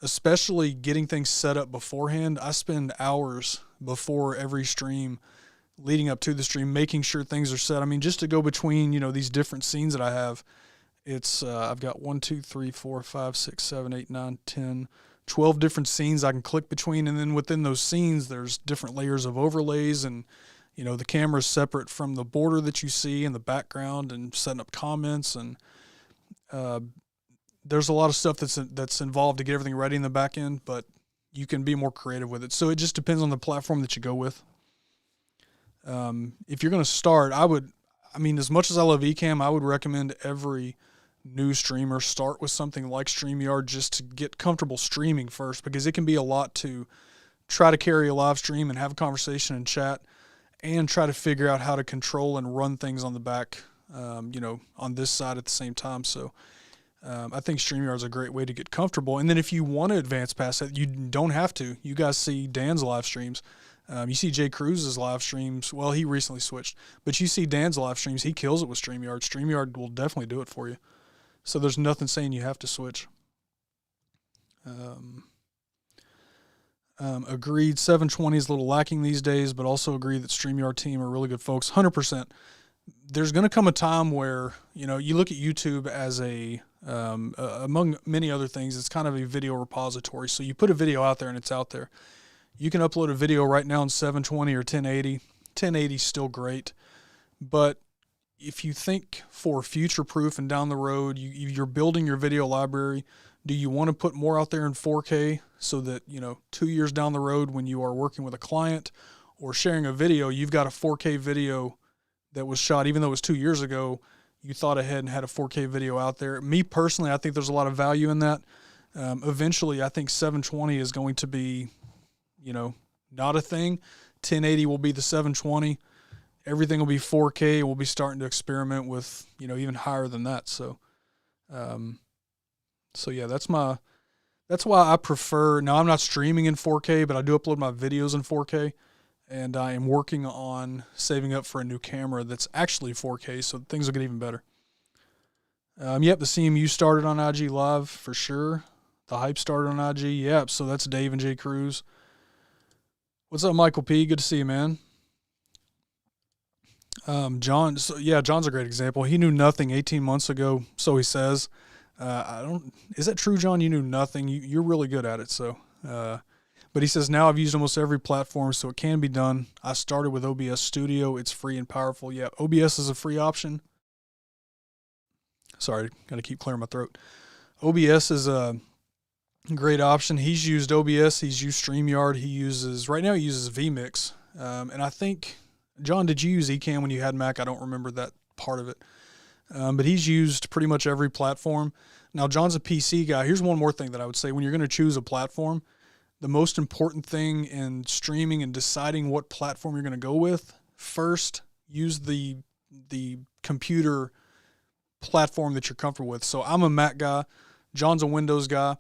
especially getting things set up beforehand. I spend hours before every stream leading up to the stream, making sure things are set. I mean, just to go between, these different scenes that I have, it's, I've got 1, 2, 3, 4, 5, 6, 7, 8, 9, 10, 12 different scenes I can click between. And then within those scenes, there's different layers of overlays and, the camera's separate from the border that you see in the background and setting up comments. And there's a lot of stuff that's involved to get everything ready in the back end, but you can be more creative with it. So it just depends on the platform that you go with. If you're going to start, as much as I love Ecamm, I would recommend every new streamer start with something like StreamYard just to get comfortable streaming first, because it can be a lot to try to carry a live stream and have a conversation and chat and try to figure out how to control and run things on the back, on this side at the same time. So I think StreamYard is a great way to get comfortable. And then if you want to advance past that, you don't have to. You guys see Dan's live streams. You see Jay Cruz's live streams. Well, he recently switched. But you see Dan's live streams. He kills it with StreamYard. StreamYard will definitely do it for you. So there's nothing saying you have to switch. Agreed, 720 is a little lacking these days, but also agree that StreamYard team are really good folks. 100%. There's going to come a time where, you look at YouTube as among many other things, it's kind of a video repository. So you put a video out there and it's out there. You can upload a video right now in 720 or 1080. 1080 is still great. But if you think for future proof and down the road, you're building your video library, do you want to put more out there in 4K so that, 2 years down the road when you are working with a client or sharing a video, you've got a 4K video that was shot, even though it was 2 years ago, you thought ahead and had a 4K video out there. Me personally, I think there's a lot of value in that. Eventually, I think 720 is going to be, not a thing, 1080 will be the 720. Everything will be 4K. We'll be starting to experiment with, even higher than that. So, yeah, that's why I prefer. Now, I'm not streaming in 4K, but I do upload my videos in 4K, and I am working on saving up for a new camera that's actually 4K, so things will get even better. Yep, the CMU started on IG Live for sure. The hype started on IG. Yep, so that's Dave and J Cruz. What's up, Michael P? Good to see you, man. John, John's a great example. He knew nothing 18 months ago, so he says. Is that true, John? You knew nothing. You're really good at it, so. But he says, now I've used almost every platform, so it can be done. I started with OBS Studio. It's free and powerful. Yeah, OBS is a free option. Sorry, got to keep clearing my throat. OBS is a great option. He's used OBS. He's used StreamYard. Right now he uses vMix. And I think, John, did you use Ecamm when you had Mac? I don't remember that part of it. But he's used pretty much every platform. Now, John's a PC guy. Here's one more thing that I would say. When you're going to choose a platform, the most important thing in streaming and deciding what platform you're going to go with, first, use the computer platform that you're comfortable with. So I'm a Mac guy. John's a Windows guy.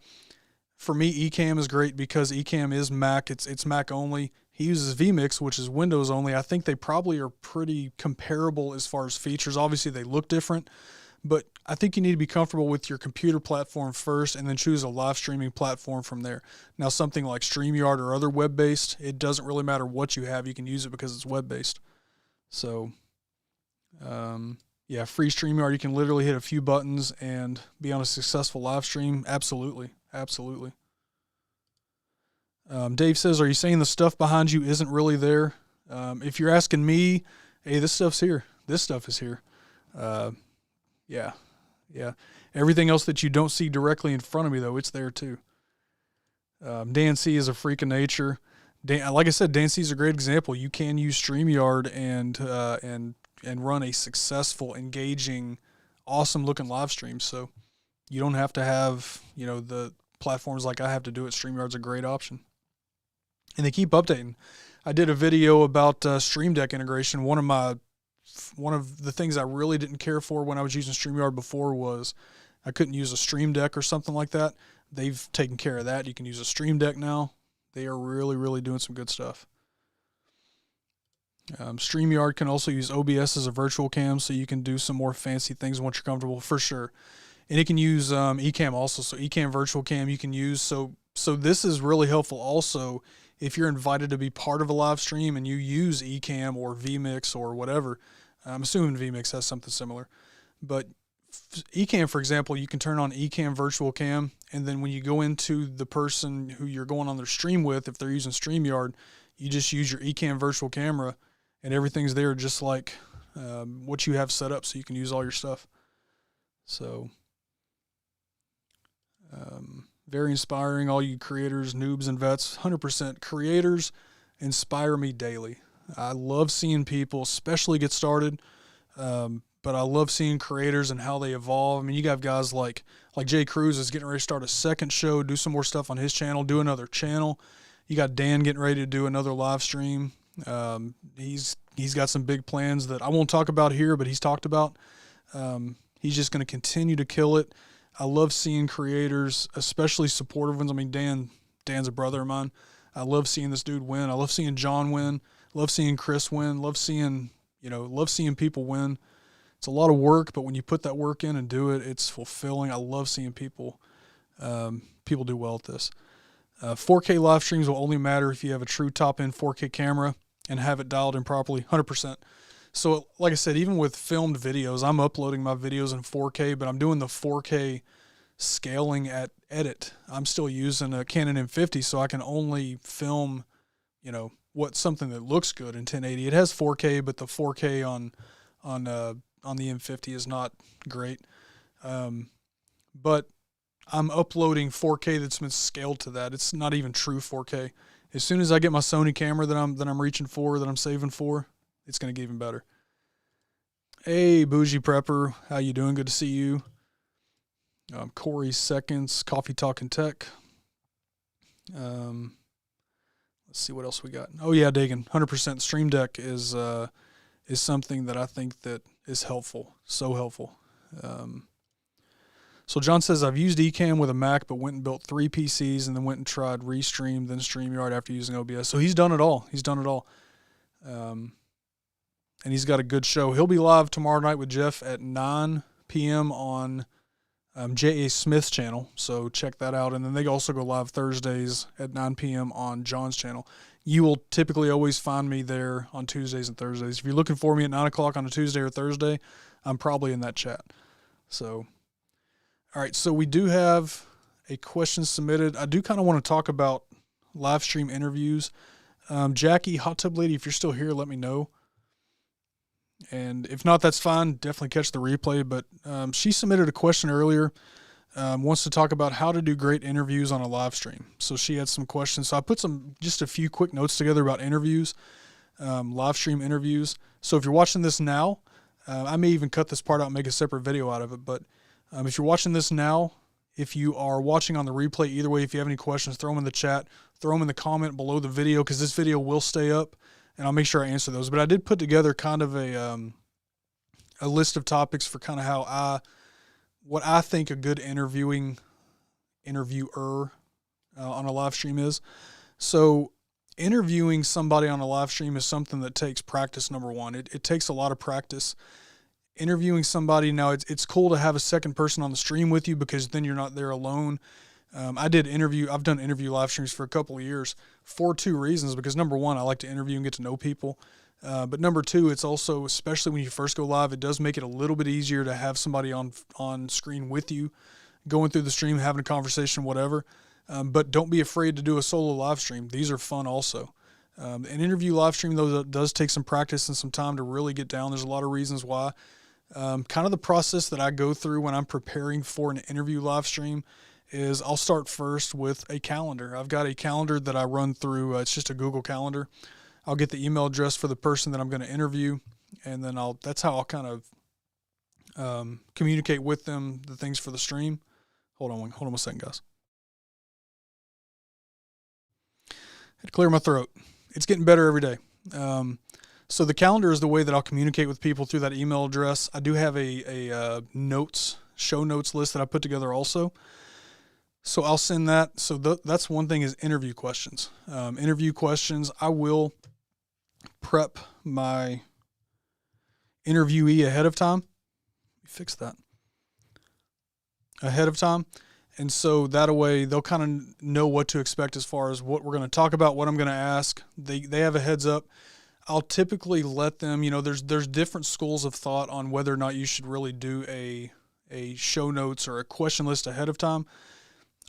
For me, Ecamm is great because Ecamm is Mac. It's Mac only. He uses vMix, which is Windows only. I think they probably are pretty comparable as far as features. Obviously, they look different, but I think you need to be comfortable with your computer platform first and then choose a live streaming platform from there. Now, something like StreamYard or other web-based, it doesn't really matter what you have. You can use it because it's web-based. So, yeah, free StreamYard, you can literally hit a few buttons and be on a successful live stream. Absolutely. Absolutely. Dave says, are you saying the stuff behind you isn't really there? If you're asking me, hey, this stuff's here. This stuff is here. Yeah. Everything else that you don't see directly in front of me, though, it's there too. Dan C is a freak of nature. Like I said, Dan C is a great example. You can use StreamYard and run a successful, engaging, awesome-looking live stream. So you don't have to have, the platforms like I have to do it. StreamYard's a great option. And they keep updating. I did a video about Stream Deck integration. One of the things I really didn't care for when I was using StreamYard before was I couldn't use a Stream Deck or something like that. They've taken care of that. You can use a Stream Deck now. They are really, really doing some good stuff. StreamYard can also use OBS as a virtual cam, so you can do some more fancy things once you're comfortable, for sure. And it can use Ecamm also, so Ecamm virtual cam you can use. So this is really helpful also if you're invited to be part of a live stream and you use Ecamm or vMix or whatever. I'm assuming vMix has something similar. But Ecamm, for example, you can turn on Ecamm virtual cam, and then when you go into the person who you're going on their stream with, if they're using StreamYard, you just use your Ecamm virtual camera, and everything's there just like what you have set up, so you can use all your stuff. So very inspiring, all you creators, noobs, and vets. 100% creators inspire me daily. I love seeing people, especially get started, but I love seeing creators and how they evolve. I mean, you have guys like Jay Cruz is getting ready to start a second show, do some more stuff on his channel, do another channel. You got Dan getting ready to do another live stream. He's got some big plans that I won't talk about here, but he's talked about. He's just going to continue to kill it. I love seeing creators, especially supportive ones. I mean, Dan's a brother of mine. I love seeing this dude win. I love seeing John win. Love seeing Chris win. Love seeing people win. It's a lot of work, but when you put that work in and do it, it's fulfilling. I love seeing people do well at this. 4K live streams will only matter if you have a true top-end 4K camera and have it dialed in properly, 100%. So, like I said, even with filmed videos, I'm uploading my videos in 4K, but I'm doing the 4K scaling at edit. I'm still using a Canon M50, so I can only film, something that looks good in 1080. It has 4K, but the 4K on the M50 is not great. But I'm uploading 4K that's been scaled to that. It's not even true 4K. As soon as I get my Sony camera that I'm reaching for, that I'm saving for, it's going to get even better. Hey, Bougie Prepper. How you doing? Good to see you. Corey Seconds, Coffee Talking Tech. Let's let's see what else we got. Oh yeah, Dagan, 100%. Stream Deck is something that I think that is helpful, so helpful. So John says, I've used Ecamm with a Mac, but went and built 3 PCs and then went and tried Restream, then StreamYard after using OBS. So he's done it all. And he's got a good show. He'll be live tomorrow night with Jeff at 9 p.m. on J.A. Smith's channel. So check that out. And then they also go live Thursdays at 9 p.m. on John's channel. You will typically always find me there on Tuesdays and Thursdays. If you're looking for me at 9 o'clock on a Tuesday or Thursday, I'm probably in that chat. So, all right. So we do have a question submitted. I do kind of want to talk about live stream interviews. Jackie, Hot Tub Lady, if you're still here, let me know. And if not, that's fine. Definitely catch the replay. But she submitted a question earlier. Wants to talk about how to do great interviews on a live stream. So she had some questions. So I put just a few quick notes together about interviews, live stream interviews. So if you're watching this now, I may even cut this part out and make a separate video out of it. But if you're watching this now, if you are watching on the replay, either way, if you have any questions, throw them in the chat, throw them in the comment below the video, because this video will stay up and I'll make sure I answer those. But I did put together kind of a list of topics for kind of what I think a good interviewer on a live stream is. So interviewing somebody on a live stream is something that takes practice, number one. It takes a lot of practice. Interviewing somebody, now it's cool to have a second person on the stream with you, because then you're not there alone. I've done interview live streams for a couple of years for 2 reasons. Because number one, I like to interview and get to know people. But number two, it's also, especially when you first go live, it does make it a little bit easier to have somebody on screen with you, going through the stream, having a conversation, whatever. But don't be afraid to do a solo live stream. These are fun also. An interview live stream, though, does take some practice and some time to really get down. There's a lot of reasons why. Kind of the process that I go through when I'm preparing for an interview live stream is I'll start first with a calendar. I've got a calendar that I run through. It's just a Google Calendar. I'll get the email address for the person that I'm going to interview, and then that's how I'll kind of communicate with them the things for the stream. Hold on one second, guys. Had to clear my throat. It's getting better every day. So the calendar is the way that I'll communicate with people through that email address. I do have a show notes list that I put together also. So I'll send that. So that's one thing, is interview questions. Interview questions, I will prep my interviewee ahead of time. Fix that. Ahead of time. And so that way they'll kind of know what to expect as far as what we're going to talk about, what I'm going to ask. They have a heads up. I'll typically let them, there's different schools of thought on whether or not you should really do a show notes or a question list ahead of time.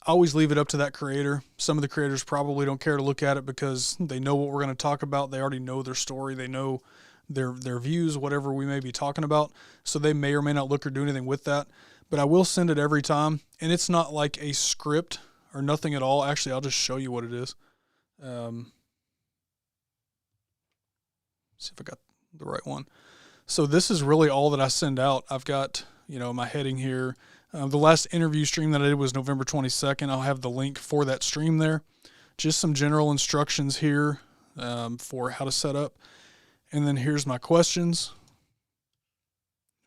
I always leave it up to that creator. Some of the creators probably don't care to look at it because they know what we're going to talk about. They already know their story. They know their views, whatever we may be talking about. So they may or may not look or do anything with that. But I will send it every time. And it's not like a script or nothing at all. Actually, I'll just show you what it is. See if I got the right one. So this is really all that I send out. I've got, my heading here. The last interview stream that I did was November 22nd. I'll have the link for that stream there. Just some general instructions here for how to set up. And then here's my questions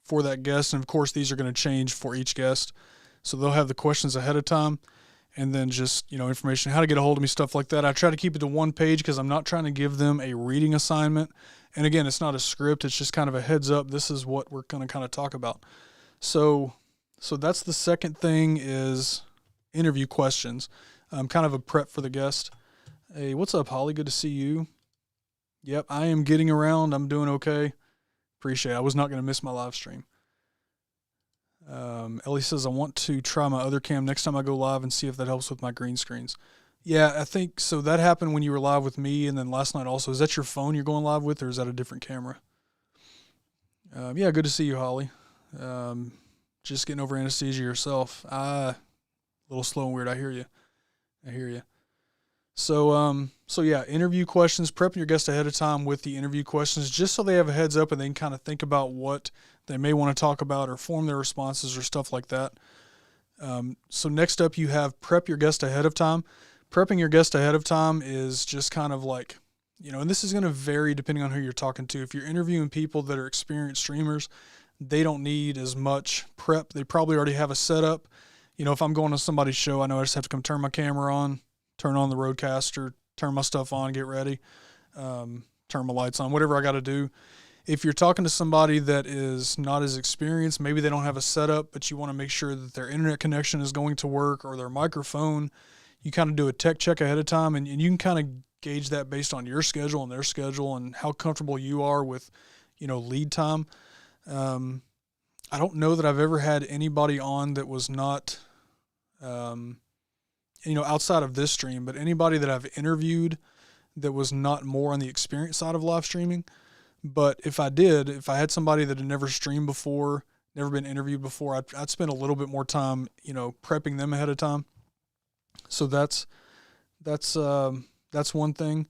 for that guest. And of course, these are going to change for each guest. So they'll have the questions ahead of time. And then just, information, how to get a hold of me, stuff like that. I try to keep it to one page because I'm not trying to give them a reading assignment. And again, it's not a script. It's just kind of a heads up. This is what we're going to kind of talk about. So that's the second thing, is interview questions. Kind of a prep for the guest. Hey, what's up, Holly? Good to see you. Yep, I am getting around. I'm doing okay. Appreciate it. I was not going to miss my live stream. Ellie says, I want to try my other cam next time I go live and see if that helps with my green screens. Yeah, I think so. That happened when you were live with me, and then last night also. Is that your phone you're going live with, or is that a different camera? Yeah, good to see you, Holly. Just getting over anesthesia yourself. A little slow and weird. I hear you. So yeah, interview questions, prepping your guest ahead of time with the interview questions, just so they have a heads up and they can kind of think about what they may want to talk about or form their responses or stuff like that. So next up, you have prep your guest ahead of time. prepping your guest ahead of time is just kind of like, and this is going to vary depending on who you're talking to. If you're interviewing people that are experienced streamers, they don't need as much prep. They probably already have a setup. If I'm going to somebody's show, I know I just have to come turn my camera on, turn on the Rodecaster, turn my stuff on, get ready, turn my lights on, whatever I got to do. If you're talking to somebody that is not as experienced, maybe they don't have a setup, but you want to make sure that their internet connection is going to work or their microphone, you kind of do a tech check ahead of time, and you can kind of gauge that based on your schedule and their schedule and how comfortable you are with, lead time. I don't know that I've ever had anybody on that was not, outside of this stream, but anybody that I've interviewed that was not more on the experience side of live streaming. But if I had somebody that had never streamed before, never been interviewed before, I'd spend a little bit more time, prepping them ahead of time. So that's one thing.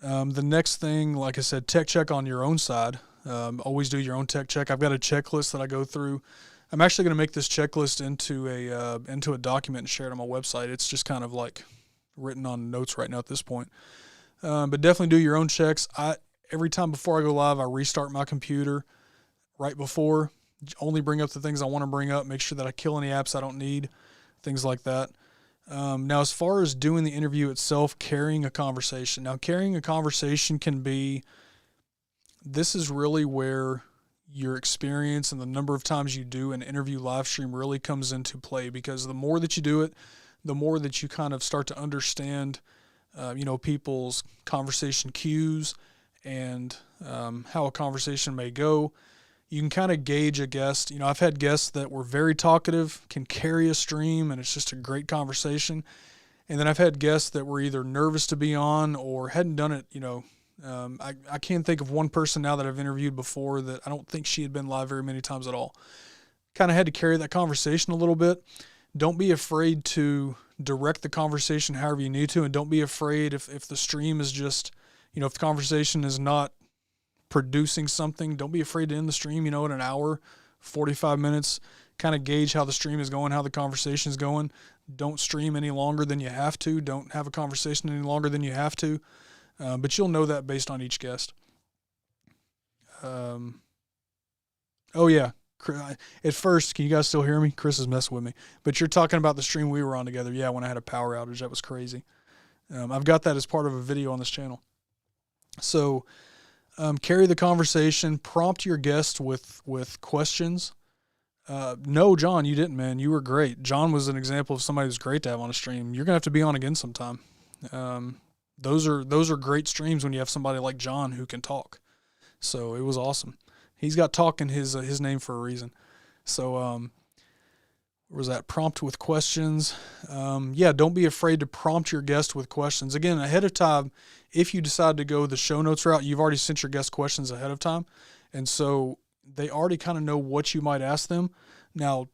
The next thing, like I said, tech check on your own side. Always do your own tech check. I've got a checklist that I go through. I'm actually going to make this checklist into a document and share it on my website. It's just kind of like written on notes right now at this point. But definitely do your own checks. Every time before I go live, I restart my computer right before. Only bring up the things I want to bring up. Make sure that I kill any apps I don't need, things like that. Now, as far as doing the interview itself, carrying a conversation. Now, carrying a conversation this is really where your experience and the number of times you do an interview live stream really comes into play, because the more that you do it, the more that you kind of start to understand, people's conversation cues and how a conversation may go. You can kind of gauge a guest. I've had guests that were very talkative, can carry a stream, and it's just a great conversation. And then I've had guests that were either nervous to be on or hadn't done it, I can't think of one person now that I've interviewed before that I don't think she had been live very many times at all. Kind of had to carry that conversation a little bit. Don't be afraid to direct the conversation however you need to, and don't be afraid if the stream is just, if the conversation is not producing something, don't be afraid to end the stream, in an hour, 45 minutes, kind of gauge how the stream is going, how the conversation is going. Don't stream any longer than you have to. Don't have a conversation any longer than you have to. But you'll know that based on each guest. Oh yeah. At first, can you guys still hear me? Chris is messing with me. But you're talking about the stream we were on together. Yeah, when I had a power outage, that was crazy. I've got that as part of a video on this channel. So carry the conversation. Prompt your guest with questions. No, John, you didn't, man. You were great. John was an example of somebody who's great to have on a stream. You're going to have to be on again sometime. Those are great streams when you have somebody like John who can talk. So it was awesome. He's got talk in his name for a reason. So where was that? Prompt with questions. Don't be afraid to prompt your guest with questions. Again, ahead of time, if you decide to go the show notes route, you've already sent your guest questions ahead of time. And so they already kind of know what you might ask them. Now,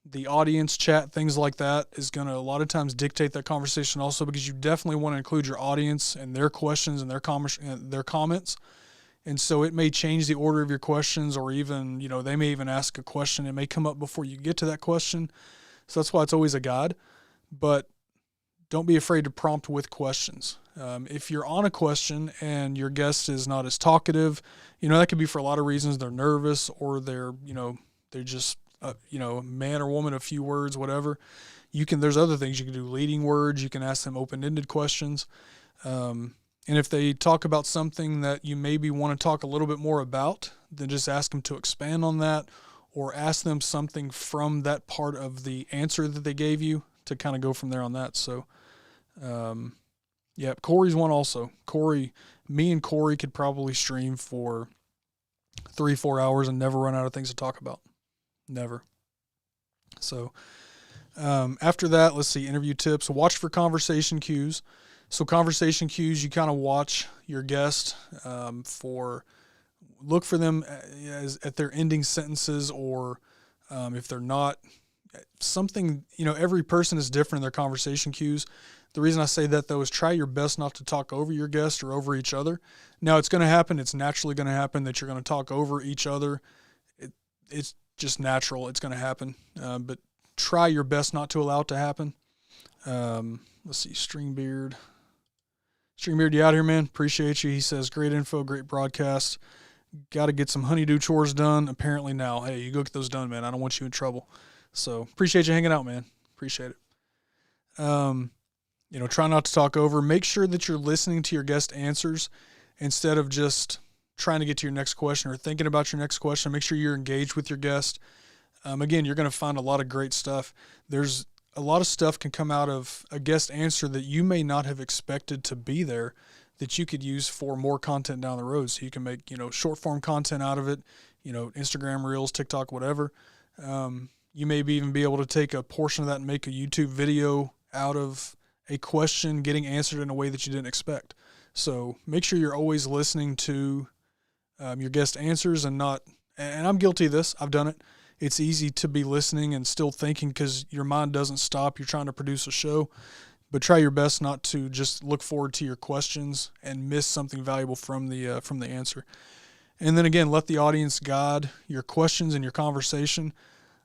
the audience chat, things like that, is going to a lot of times dictate that conversation also, because you definitely want to include your audience and their questions and their comments. And so it may change the order of your questions, or even, they may even ask a question. It may come up before you get to that question. So that's why it's always a guide. But don't be afraid to prompt with questions. If you're on a question and your guest is not as talkative, that could be for a lot of reasons. They're nervous, or they're just, a man or woman, a few words, whatever. There's other things you can do, leading words. You can ask them open-ended questions. And if they talk about something that you maybe want to talk a little bit more about, then just ask them to expand on that, or ask them something from that part of the answer that they gave you to kind of go from there on that. So, Corey's one also. Me and Corey could probably stream for 3-4 hours and never run out of things to talk about. Never. So, after that, let's see, interview tips. Watch for conversation cues. So conversation cues, you kind of watch your guest look for them at their ending sentences, or if they're not, something, every person is different in their conversation cues. The reason I say that, though, is try your best not to talk over your guest or over each other. Now, it's going to happen. It's naturally going to happen that you're going to talk over each other. It's just natural. It's going to happen. But try your best not to allow it to happen. Let's see, Stringbeard, you out here, man? Appreciate you. He says, great info, great broadcast. Got to get some honeydew chores done. Apparently now, hey, you go get those done, man. I don't want you in trouble. So appreciate you hanging out, man. Appreciate it. Try not to talk over. Make sure that you're listening to your guest answers instead of just trying to get to your next question or thinking about your next question. Make sure you're engaged with your guest. Again, you're going to find a lot of great stuff. There's a lot of stuff can come out of a guest answer that you may not have expected to be there that you could use for more content down the road. So you can make, short form content out of it, Instagram Reels, TikTok, whatever. You may even be able to take a portion of that and make a YouTube video out of a question getting answered in a way that you didn't expect. So make sure you're always listening to your guest answers and I'm guilty of this. I've done it. It's easy to be listening and still thinking because your mind doesn't stop. You're trying to produce a show, but try your best not to just look forward to your questions and miss something valuable from the answer. And then again, let the audience guide your questions and your conversation.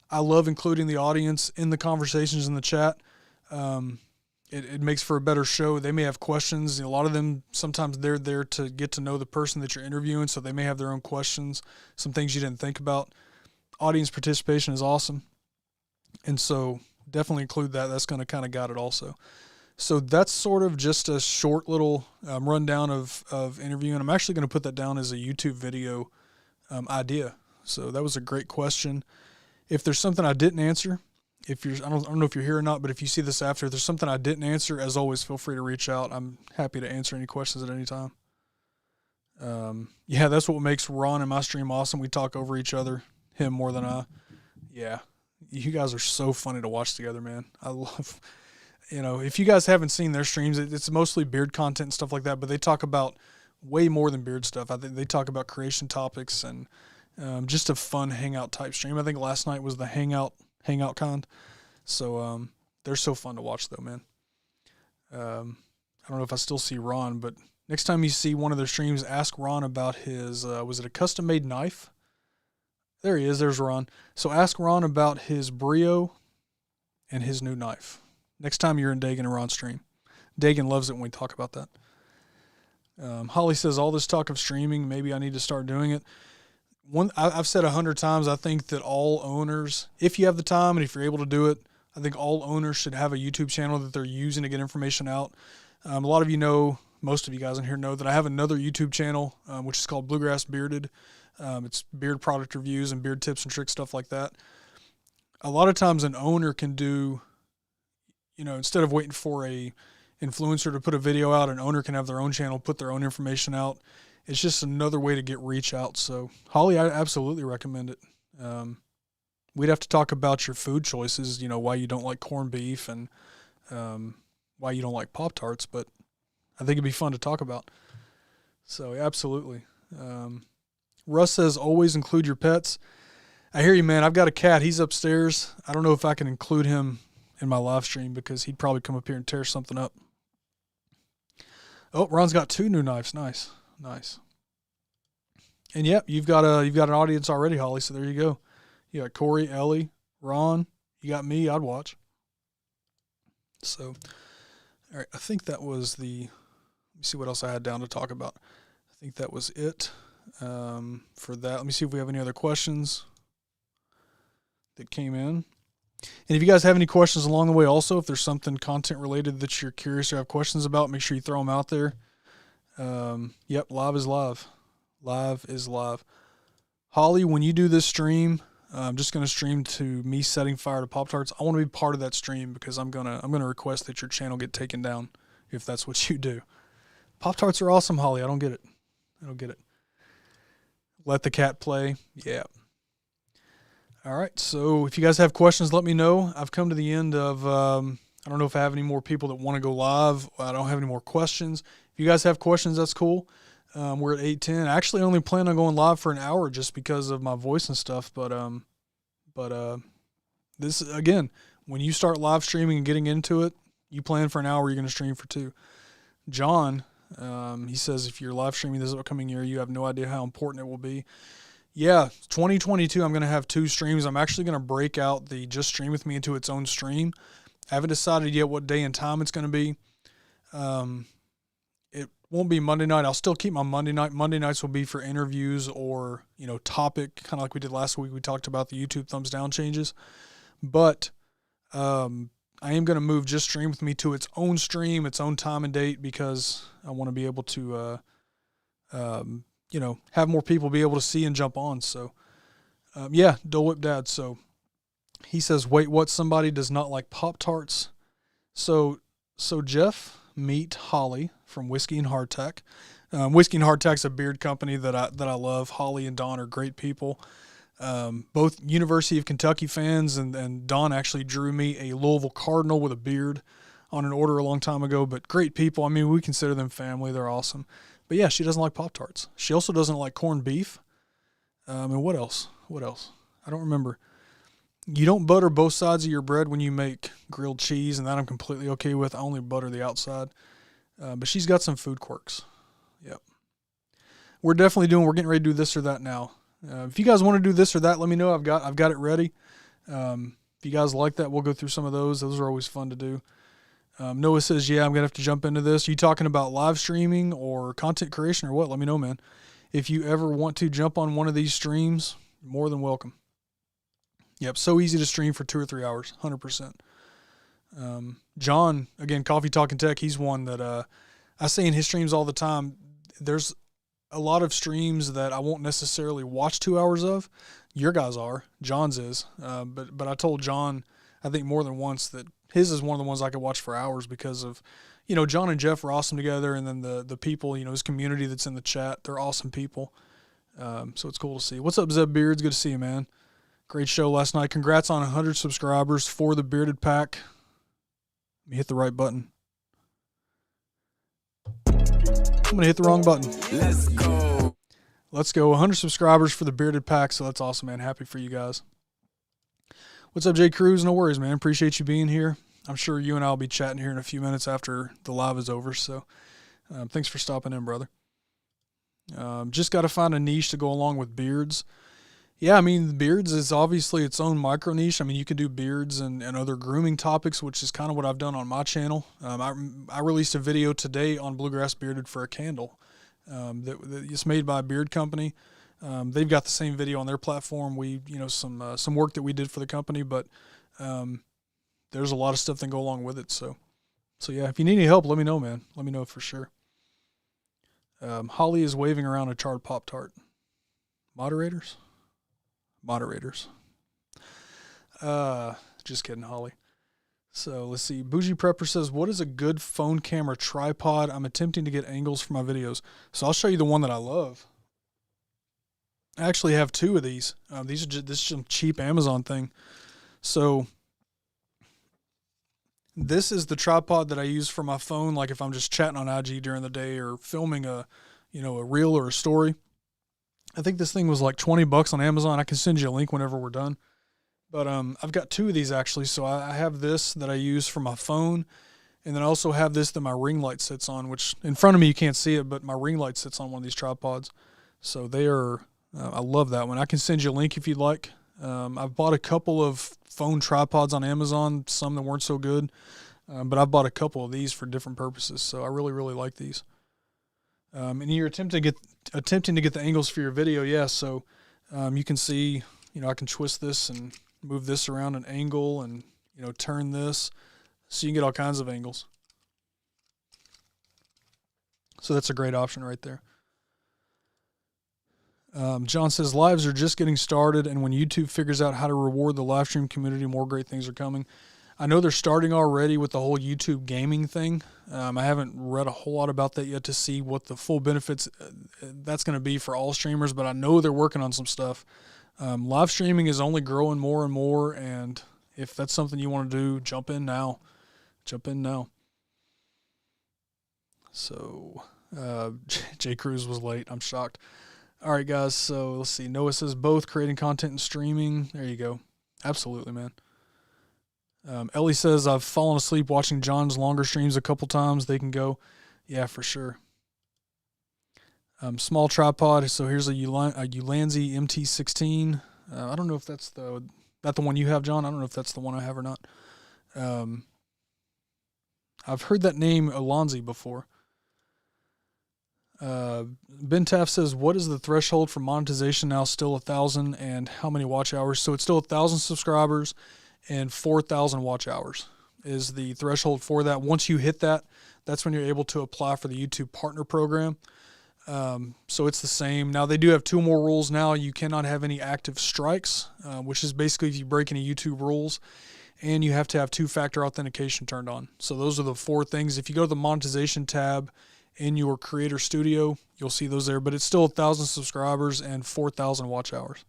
I love including the audience in the conversations in the chat. It makes for a better show. They may have questions. A lot of them, sometimes they're there to get to know the person that you're interviewing, so they may have their own questions, some things you didn't think about. Audience participation is awesome. And so definitely include that. That's going to kind of guide it also. So that's sort of just a short little rundown of interviewing. I'm actually going to put that down as a YouTube video idea. So that was a great question. If there's something I didn't answer, I don't know if you're here or not, but if you see this after, if there's something I didn't answer, as always, feel free to reach out. I'm happy to answer any questions at any time. That's what makes Ron and my stream awesome. We talk over each other, him more than I. Yeah, you guys are so funny to watch together, man. I love, if you guys haven't seen their streams, it's mostly beard content and stuff like that, but they talk about way more than beard stuff. I think they talk about creation topics and just a fun hangout type stream. I think last night was the hangout kind. So they're so fun to watch though, man. I don't know if I still see Ron, but next time you see one of their streams, ask Ron about his, was it a custom made knife? There he is. There's Ron. So ask Ron about his Brio and his new knife. Next time you're in Dagan and Ron's stream. Dagan loves it when we talk about that. Holly says, all this talk of streaming, maybe I need to start doing it. I've said 100 times, I think that all owners, if you have the time and if you're able to do it, I think all owners should have a YouTube channel that they're using to get information out. A lot of you know, most of you guys in here know that I have another YouTube channel, which is called Bluegrass Bearded. It's beard product reviews and beard tips and tricks, stuff like that. A lot of times an owner can do, instead of waiting for a influencer to put a video out, an owner can have their own channel, put their own information out. It's just another way to get reach out. So Holly, I absolutely recommend it. We'd have to talk about your food choices, why you don't like corned beef and why you don't like Pop-Tarts, but I think it'd be fun to talk about. So absolutely. Russ says, always include your pets. I hear you, man. I've got a cat. He's upstairs. I don't know if I can include him in my live stream because he'd probably come up here and tear something up. Oh, Ron's got 2 new knives. Nice. And yep, you've got an audience already, Holly. So there you go. You got Corey, Ellie, Ron. You got me. I'd watch. So, all right. I think that was let me see what else I had down to talk about. I think that was it for that. Let me see if we have any other questions that came in. And if you guys have any questions along the way, also, if there's something content related that you're curious or have questions about, make sure you throw them out there. Yep, live is live. Live is live. Holly, when you do this stream, I'm just going to stream to me setting fire to Pop-Tarts. I want to be part of that stream because I'm going to request that your channel get taken down if that's what you do. Pop-Tarts are awesome, Holly. I don't get it. Let the cat play. Yeah. All right. So if you guys have questions, let me know. I've come to the end of, I don't know if I have any more people that want to go live. I don't have any more questions. If you guys have questions, that's cool. We're at 8:10. I actually only plan on going live for an hour just because of my voice and stuff. But this, again, when you start live streaming and getting into it, you plan for an hour, you're going to stream for 2. John, he says, if you're live streaming this upcoming year, you have no idea how important it will be. Yeah, 2022, I'm going to have 2 streams. I'm actually going to break out the Just Stream With Me into its own stream. I haven't decided yet what day and time it's going to be. It won't be Monday night. I'll still keep my Monday night. Monday nights will be for interviews or, topic, kind of like we did last week. We talked about the YouTube thumbs down changes. But I am going to move Just Stream With Me to its own stream, its own time and date, because I want to be able to, have more people be able to see and jump on. So, Dole Whip Dad. So he says, wait, what? Somebody does not like Pop-Tarts? So Jeff, meet Holly from Whiskey and Hardtack. Whiskey and Hardtack's a beard company that I love. Holly and Don are great people. Both University of Kentucky fans, and Don actually drew me a Louisville Cardinal with a beard on an order a long time ago, but great people. I mean, we consider them family. They're awesome. But yeah, she doesn't like Pop-Tarts. She also doesn't like corned beef. And what else? I don't remember. You don't butter both sides of your bread when you make grilled cheese, and that I'm completely okay with. I only butter the outside. But she's got some food quirks. Yep. We're getting ready to do this or that now. If you guys want to do this or that, let me know. I've got it ready. If you guys like that, we'll go through some of those. Those are always fun to do. Noah says, yeah, I'm going to have to jump into this. You talking about live streaming or content creation or what? Let me know, man. If you ever want to jump on one of these streams, more than welcome. Yep, so easy to stream for 2 or 3 hours, 100%. John, again, Coffee Talking Tech, he's one that I say in his streams all the time. There's a lot of streams that I won't necessarily watch 2 hours of. Your guys are. John's is. But I told John, I think more than once, that his is one of the ones I could watch for hours because of, John and Jeff are awesome together, and then the people, his community that's in the chat, they're awesome people. So it's cool to see. What's up, Zeb Beards? Good to see you, man. Great show last night. Congrats on 100 subscribers for the Bearded Pack. Let me hit the right button. I'm going to hit the wrong button. Let's go. 100 subscribers for the Bearded Pack, so that's awesome, man. Happy for you guys. What's up, Jay Cruz? No worries, man. Appreciate you being here. I'm sure you and I will be chatting here in a few minutes after the live is over, so thanks for stopping in, brother. Just got to find a niche to go along with beards. Yeah, I mean, beards is obviously its own micro niche. I mean, you can do beards and other grooming topics, which is kind of what I've done on my channel. I released a video today on Bluegrass Bearded for a candle that it's made by a beard company. They've got the same video on their platform. We, some work that we did for the company, but there's a lot of stuff that go along with it. So yeah, if you need any help, let me know, man. Let me know for sure. Holly is waving around a charred Pop-Tart. Moderators. Just kidding, Holly. So let's see. Bougie Prepper says, what is a good phone camera tripod? I'm attempting to get angles for my videos. So I'll show you the one that I love. I actually have 2 of these. This is some cheap Amazon thing. So this is the tripod that I use for my phone. Like if I'm just chatting on IG during the day or filming a reel or a story. I think this thing was like $20 on Amazon. I can send you a link whenever we're done. But I've got 2 of these actually. So I have this that I use for my phone, and then I also have this that my ring light sits on, which in front of me you can't see it, but my ring light sits on one of these tripods. So they are, I love that one. I can send you a link if you'd like. I've bought a couple of phone tripods on Amazon, some that weren't so good, but I've bought a couple of these for different purposes. So I really, really like these. And you're attempting to get the angles for your video. Yeah. So, you can see, I can twist this and move this around an angle and, turn this so you can get all kinds of angles. So that's a great option right there. John says lives are just getting started, and when YouTube figures out how to reward the live stream community, more great things are coming. I know they're starting already with the whole YouTube gaming thing. I haven't read a whole lot about that yet to see what the full benefits that's going to be for all streamers, but I know they're working on some stuff. Live streaming is only growing more and more, and if that's something you want to do, jump in now. So, Jay Cruz was late. I'm shocked. All right, guys. So let's see. Noah says both creating content and streaming. There you go. Absolutely, man. Ellie says, I've fallen asleep watching John's longer streams a couple times. They can go. Yeah, for sure. Small tripod. So here's a Ulanzi MT16. I don't know if that's the one you have, John. I don't know if that's the one I have or not. I've heard that name Alonzi before. Ben Taft says, what is the threshold for monetization now? Still 1,000, and how many watch hours? So it's still 1,000 subscribers and 4,000 watch hours is the threshold for that. Once you hit that, that's when you're able to apply for the YouTube Partner Program. So it's the same. Now they do have 2 more rules now. You cannot have any active strikes, which is basically if you break any YouTube rules, and you have to have 2-factor authentication turned on. So those are the 4 things. If you go to the monetization tab in your Creator Studio, you'll see those there, but it's still 1,000 subscribers and 4,000 watch hours.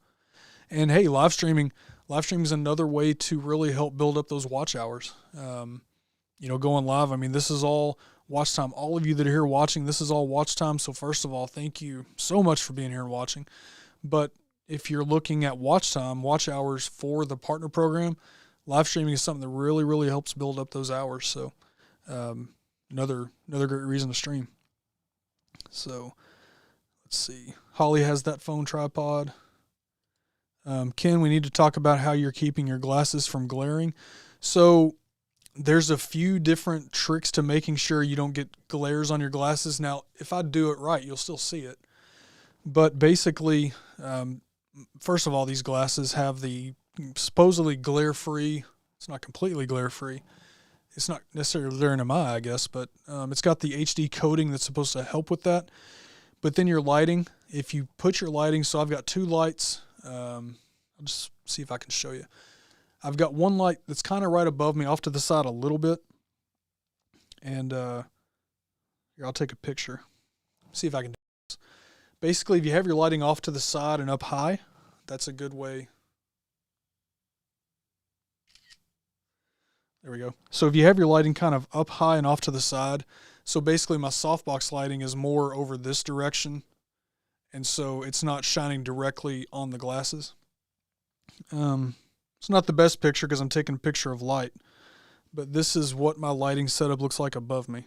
And hey, live streaming is another way to really help build up those watch hours. Going live, I mean, this is all watch time. All of you that are here watching, this is all watch time. So first of all, thank you so much for being here and watching. But if you're looking at watch time, watch hours for the partner program, live streaming is something that really, really helps build up those hours. So another great reason to stream. So let's see. Holly has that phone tripod. Ken, we need to talk about how you're keeping your glasses from glaring. So there's a few different tricks to making sure you don't get glares on your glasses. Now, if I do it right, you'll still see it. But basically, first of all, these glasses have the supposedly glare-free. It's not completely glare-free. It's not necessarily glaring in my eye, I guess, but it's got the HD coating that's supposed to help with that. But then your lighting, if you put your lighting, so I've got 2 lights. I'll just see if I can show you. I've got one light that's kind of right above me, off to the side a little bit. And here, I'll take a picture. See if I can do this. Basically, if you have your lighting off to the side and up high, that's a good way. There we go. So if you have your lighting kind of up high and off to the side, so basically my softbox lighting is more over this direction, and so it's not shining directly on the glasses. It's not the best picture because I'm taking a picture of light, but this is what my lighting setup looks like above me.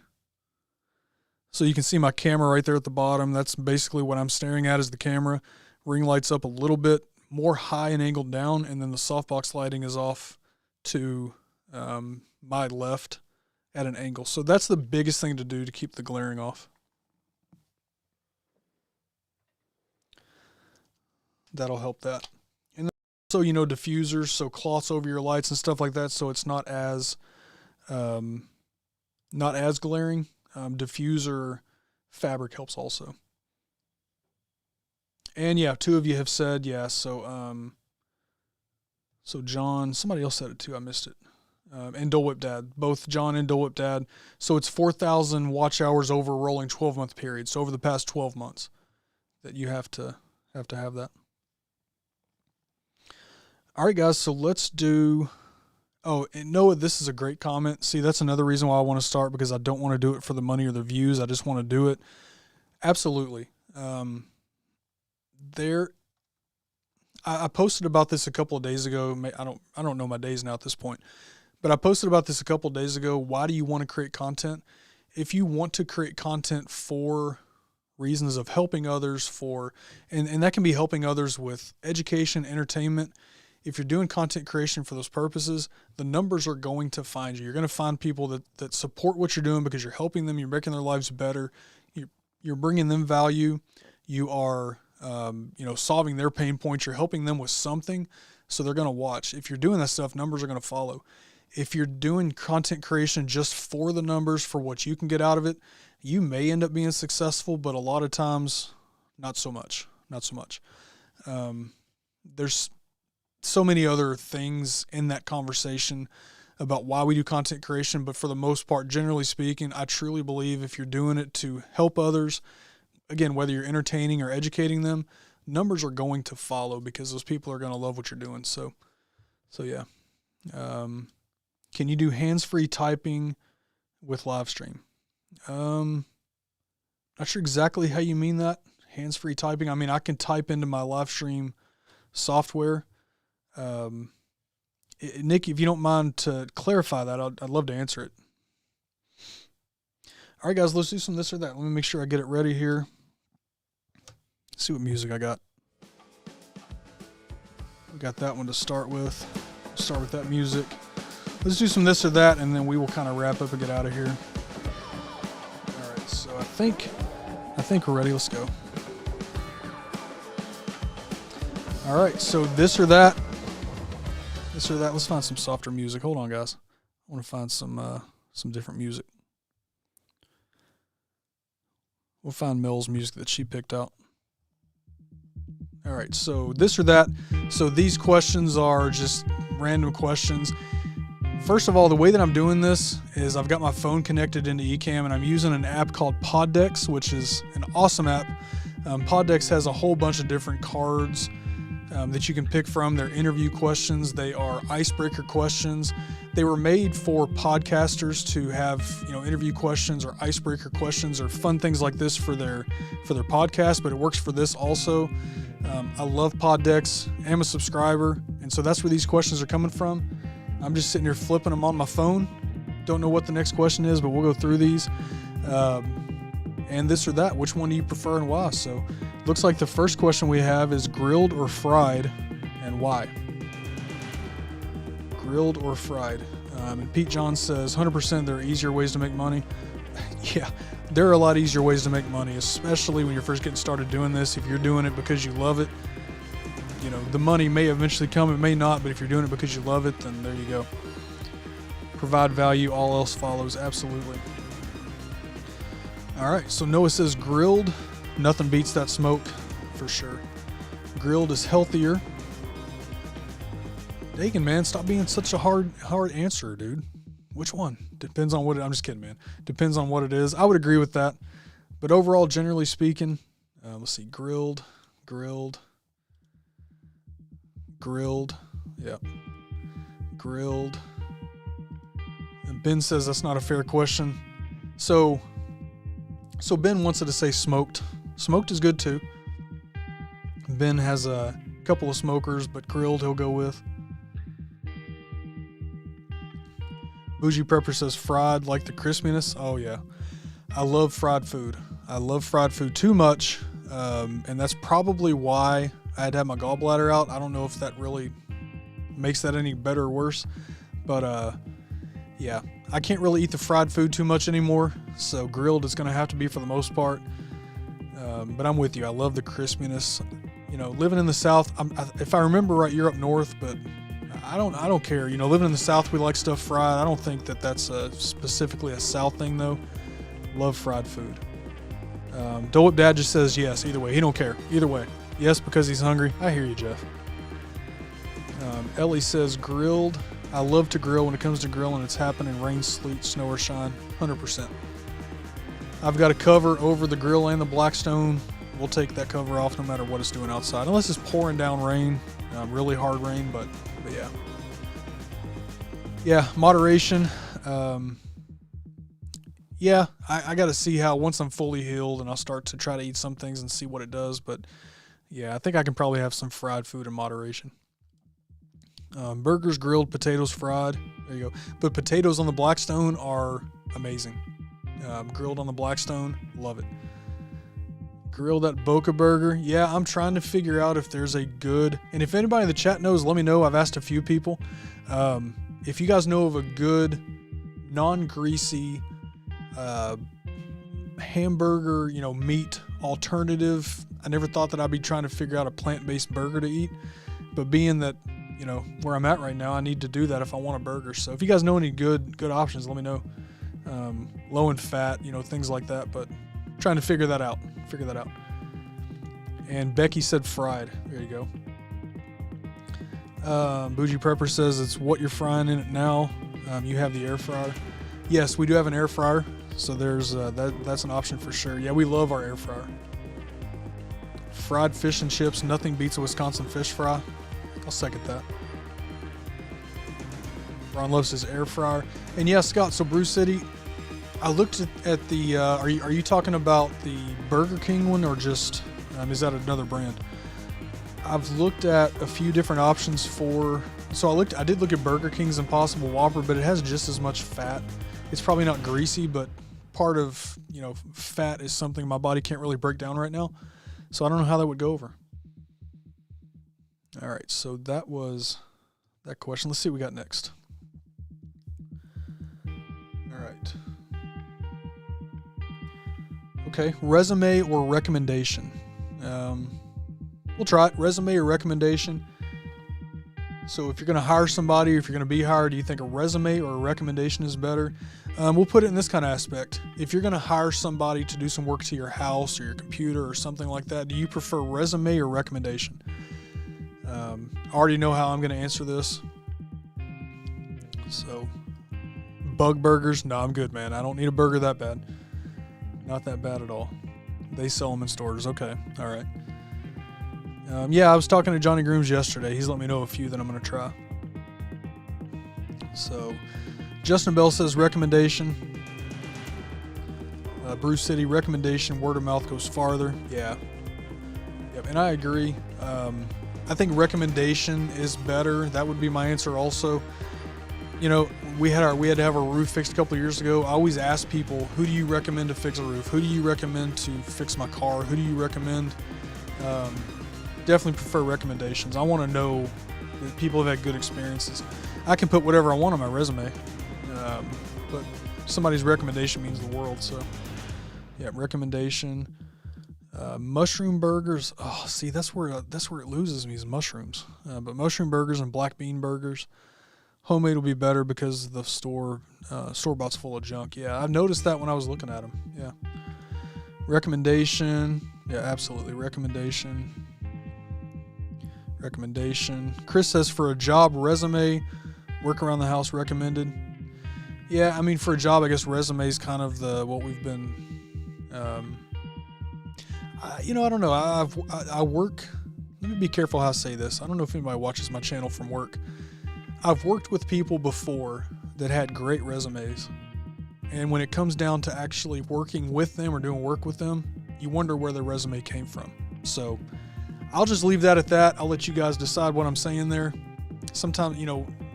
So you can see my camera right there at the bottom. That's basically what I'm staring at, is the camera. Ring lights up a little bit more high and angled down, and then the softbox lighting is off to my left at an angle. So that's the biggest thing to do to keep the glaring off. That'll help that. And so, diffusers, so cloths over your lights and stuff like that, so it's not as glaring. Diffuser fabric helps also. And yeah, 2 of you have said yeah. So John, somebody else said it too. I missed it. And Dole Whip Dad, both John and Dole Whip Dad. So it's 4,000 watch hours over a rolling 12-month period. So over the past 12 months that you have to have that. All right, guys. So let's do. Oh, and Noah, this is a great comment. See, that's another reason why I want to start, because I don't want to do it for the money or the views. I just want to do it. Absolutely. I posted about this a couple of days ago. I don't know my days now at this point, but I posted about this a couple of days ago. Why do you want to create content? If you want to create content for reasons of helping others, and that can be helping others with education, entertainment. If you're doing content creation for those purposes, the numbers are going to find you. You're going to find people that support what you're doing because you're helping them. You're making their lives better. You're bringing them value. You are, solving their pain points. You're helping them with something. So they're going to watch. If you're doing that stuff, numbers are going to follow. If you're doing content creation just for the numbers, for what you can get out of it, you may end up being successful, but a lot of times, not so much. There's so many other things in that conversation about why we do content creation, but for the most part, generally speaking, I truly believe if you're doing it to help others, again, whether you're entertaining or educating them, numbers are going to follow because those people are going to love what you're doing. So yeah. Can you do hands-free typing with live stream? Not sure exactly how you mean that. Hands-free typing. I mean, I can type into my live stream software. Nick, if you don't mind to clarify that, I'd love to answer it. All right, guys, let's do some this or that. Let me make sure I get it ready here. Let's see what music I got. We got that one to start with. Start with that music. let's do some this or that, and then we will kind of wrap up and get out of here. All right, so I think we're ready. Let's go. All right, so this or that. This or that. Let's find some softer music. Hold on, guys. I want to find some different music. We'll find Mel's music that she picked out. All right, so this or that. So these questions are just random questions. First of all, the way that I'm doing this is I've got my phone connected into Ecamm, and I'm using an app called Poddex, which is an awesome app. Poddex has a whole bunch of different cards that you can pick from. They're interview questions. They are icebreaker questions. They were made for podcasters to have, interview questions or icebreaker questions or fun things like this for their podcast, but it works for this also. I love Poddex. I'm a subscriber, and so that's where these questions are coming from. I'm just sitting here flipping them on my phone. Don't know what the next question is, but we'll go through these. And this or that, which one do you prefer and why? So looks like the first question we have is grilled or fried, and why? Grilled or fried. And Pete John says 100% there are easier ways to make money. Yeah, there are a lot easier ways to make money, especially when you're first getting started doing this. If you're doing it because you love it, the money may eventually come, it may not, but if you're doing it because you love it, then there you go. Provide value, all else follows, absolutely. All right, so Noah says grilled. Nothing beats that smoke, for sure. Grilled is healthier. Dagan, man, stop being such a hard answer, dude. Which one? Depends on what I'm just kidding, man. Depends on what it is. I would agree with that. But overall, generally speaking, let's see, grilled. Yep. Grilled. And Ben says that's not a fair question. So Ben wants it to say smoked. Smoked is good too. Ben has a couple of smokers, but grilled he'll go with. Bougie Prepper says fried, like the crispiness. Oh yeah, I love fried food. I love fried food too much, and that's probably why I had to have my gallbladder out. I don't know if that really makes that any better or worse, but yeah, I can't really eat the fried food too much anymore, so grilled is going to have to be for the most part. But I'm with you. I love the crispiness. Living in the South, if I remember right, you're up north, but I don't care. Living in the South, we like stuff fried. I don't think that that's specifically a South thing, though. Love fried food. Dole Whip Dad just says yes. Either way, he don't care. Either way, yes, because he's hungry. I hear you, Jeff. Ellie says grilled. I love to grill. When it comes to grilling, it's happening rain, sleet, snow, or shine. 100%. I've got a cover over the grill and the Blackstone. We'll take that cover off no matter what it's doing outside, unless it's pouring down rain, really hard rain. But yeah, moderation. Yeah, I got to see how once I'm fully healed, and I'll start to try to eat some things and see what it does. But yeah, I think I can probably have some fried food in moderation. Burgers, grilled, potatoes, fried. There you go. But potatoes on the Blackstone are amazing. Grilled on the Blackstone, love it. Grilled that Boca Burger. Yeah, I'm trying to figure out if there's a good, and if anybody in the chat knows, let me know. I've asked a few people. If you guys know of a good, non-greasy hamburger, meat alternative. I never thought that I'd be trying to figure out a plant-based burger to eat, but being that, where I'm at right now, I need to do that if I want a burger. So if you guys know any good options, let me know. Low in fat, things like that, but trying to figure that out. And Becky said fried. There you go. Bougie Prepper says it's what you're frying in it now. You have the air fryer. Yes, we do have an air fryer, so there's that's an option for sure. Yeah, we love our air fryer. Fried fish and chips. Nothing beats a Wisconsin fish fry. I'll second that. Ron loves his air fryer. And yeah, Scott, so Brew City, I looked at the, are you talking about the Burger King one, or just, is that another brand? I've looked at a few different options for, so I did look at Burger King's Impossible Whopper, but it has just as much fat. It's probably not greasy, but part of, fat is something my body can't really break down right now. So I don't know how that would go over. All right, so that was that question. Let's see what we got next. All right. Okay, resume or recommendation. We'll try it. Resume or recommendation. So if you're going to hire somebody, or if you're going to be hired, do you think a resume or a recommendation is better? We'll put it in this kind of aspect. If you're going to hire somebody to do some work to your house or your computer or something like that, do you prefer resume or recommendation? I already know how I'm going to answer this. So, bug burgers? No, I'm good, man. I don't need a burger that bad. Not that bad at all. They sell them in stores. Okay. All right. Yeah, I was talking to Johnny Grooms yesterday. He's let me know a few that I'm going to try. So, Justin Bell says recommendation. Bruce City, recommendation. Word of mouth goes farther. Yeah. Yep, and I agree. I think recommendation is better. That would be my answer also. You know, we had to have our roof fixed a couple of years ago. I always ask people, who do you recommend to fix a roof? Who do you recommend to fix my car? Who do you recommend? Definitely prefer recommendations. I want to know that people have had good experiences. I can put whatever I want on my resume, but somebody's recommendation means the world. So, yeah, recommendation. Mushroom burgers. Oh, see, that's where it loses me is mushrooms. But mushroom burgers and black bean burgers. Homemade will be better because the store-bought's full of junk. Yeah, I've noticed that when I was looking at them. Yeah. Recommendation. Yeah, absolutely. Recommendation. Chris says for a job, resume, work around the house recommended. Yeah, I mean for a job, I guess resume is kind of what we've been. I don't know. I work. Let me be careful how I say this. I don't know if anybody watches my channel from work. I've worked with people before that had great resumes, and when it comes down to actually working with them or doing work with them, you wonder where their resume came from. So I'll just leave that at that. I'll let you guys decide what I'm saying there. Sometimes,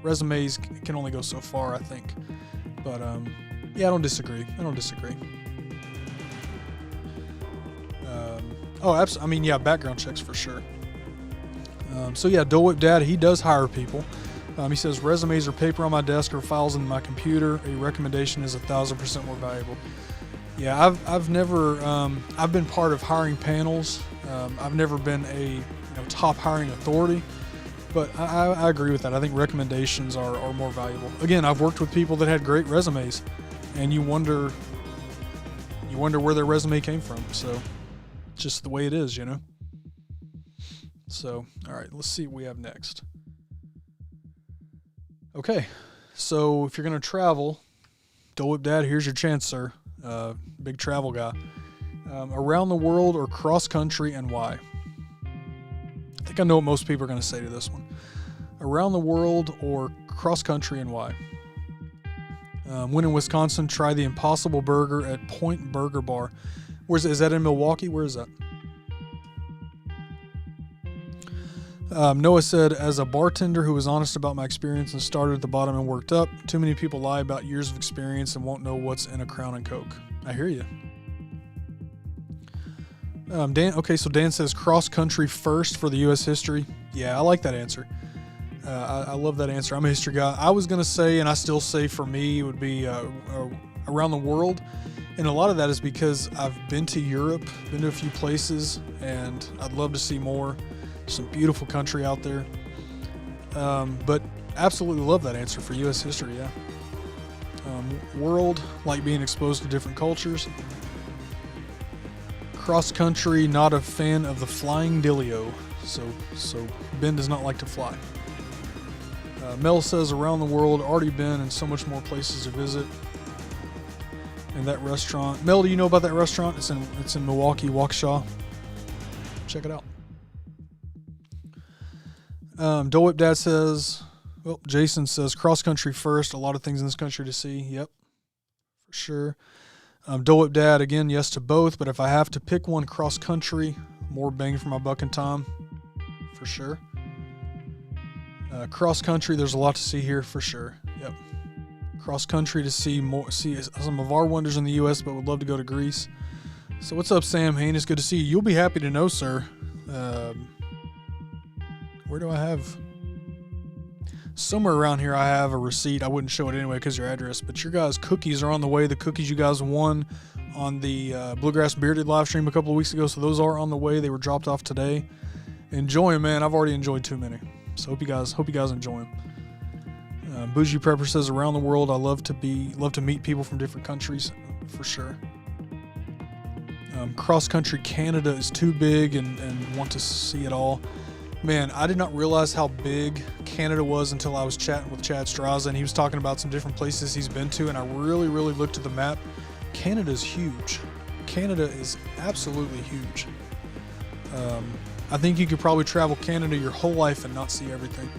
resumes can only go so far, I think. But, yeah, I don't disagree. Yeah, background checks for sure. So, yeah, Dole Whip Dad, he does hire people. He says, resumes are paper on my desk or files in my computer. A recommendation is 1,000% more valuable. Yeah, I've never, I've been part of hiring panels. I've never been a top hiring authority, but I agree with that. I think recommendations are more valuable. Again, I've worked with people that had great resumes, and you wonder where their resume came from. So, just the way it is, So, all right, let's see what we have next. Okay, so if you're going to travel, Dole Whip Dad, here's your chance, sir. Big travel guy. Around the world or cross country, and why? I think I know what most people are going to say to this one. Around the world or cross country, and why? When in Wisconsin, try the Impossible Burger at Point Burger Bar. Is that in Milwaukee? Where is that? Noah said, as a bartender who was honest about my experience and started at the bottom and worked up, too many people lie about years of experience and won't know what's in a Crown and Coke. I hear you. Dan says cross country first for the U.S. history. Yeah, I like that answer. I love that answer. I'm a history guy. I was going to say, and I still say for me, it would be around the world. And a lot of that is because I've been to Europe, been to a few places, and I'd love to see more. Some beautiful country out there. But absolutely love that answer for U.S. history, yeah. World, like being exposed to different cultures. Cross country, not a fan of the flying dealio. So Ben does not like to fly. Mel says around the world, already been and so much more places to visit. And that restaurant. Mel, do you know about that restaurant? It's in Milwaukee, Waukesha. Check it out. Dole Whip Dad says, Jason says cross country first. A lot of things in this country to see. Yep, for sure. Dole Whip Dad, again, yes to both. But if I have to pick one, cross country, more bang for my buck and time, for sure. Cross country, there's a lot to see here, for sure. Yep. Cross country to see some of our wonders in the U.S., but would love to go to Greece. So what's up, Sam Hain? It's good to see you. You'll be happy to know, sir. Where do I have? somewhere around here I have a receipt. I wouldn't show it anyway because your address, but your guys' cookies are on the way. The cookies you guys won on the Bluegrass Bearded live stream a couple of weeks ago, so those are on the way. They were dropped off today. Enjoy them, man. I've already enjoyed too many, so hope you guys enjoy them. Bougie Prepper says, around the world, I love to meet people from different countries, for sure. Cross country Canada is too big and want to see it all. Man, I did not realize how big Canada was until I was chatting with Chad Straza, and he was talking about some different places he's been to, and I really looked at the map. Canada's huge. Canada is absolutely huge. I think you could probably travel Canada your whole life and not see everything.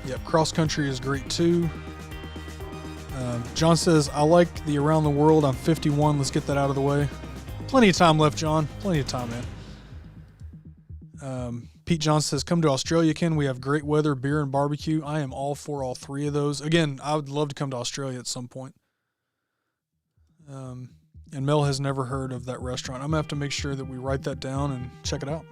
Yep, cross country is great too. John says, I like the around the world. I'm 51. Let's get that out of the way. Plenty of time left, John. Plenty of time, man. Pete John says, come to Australia, Ken. We have great weather, beer, and barbecue. I am all for all three of those. Again, I would love to come to Australia at some point. And Mel has never heard of that restaurant. I'm going to have to make sure that we write that down and check it out.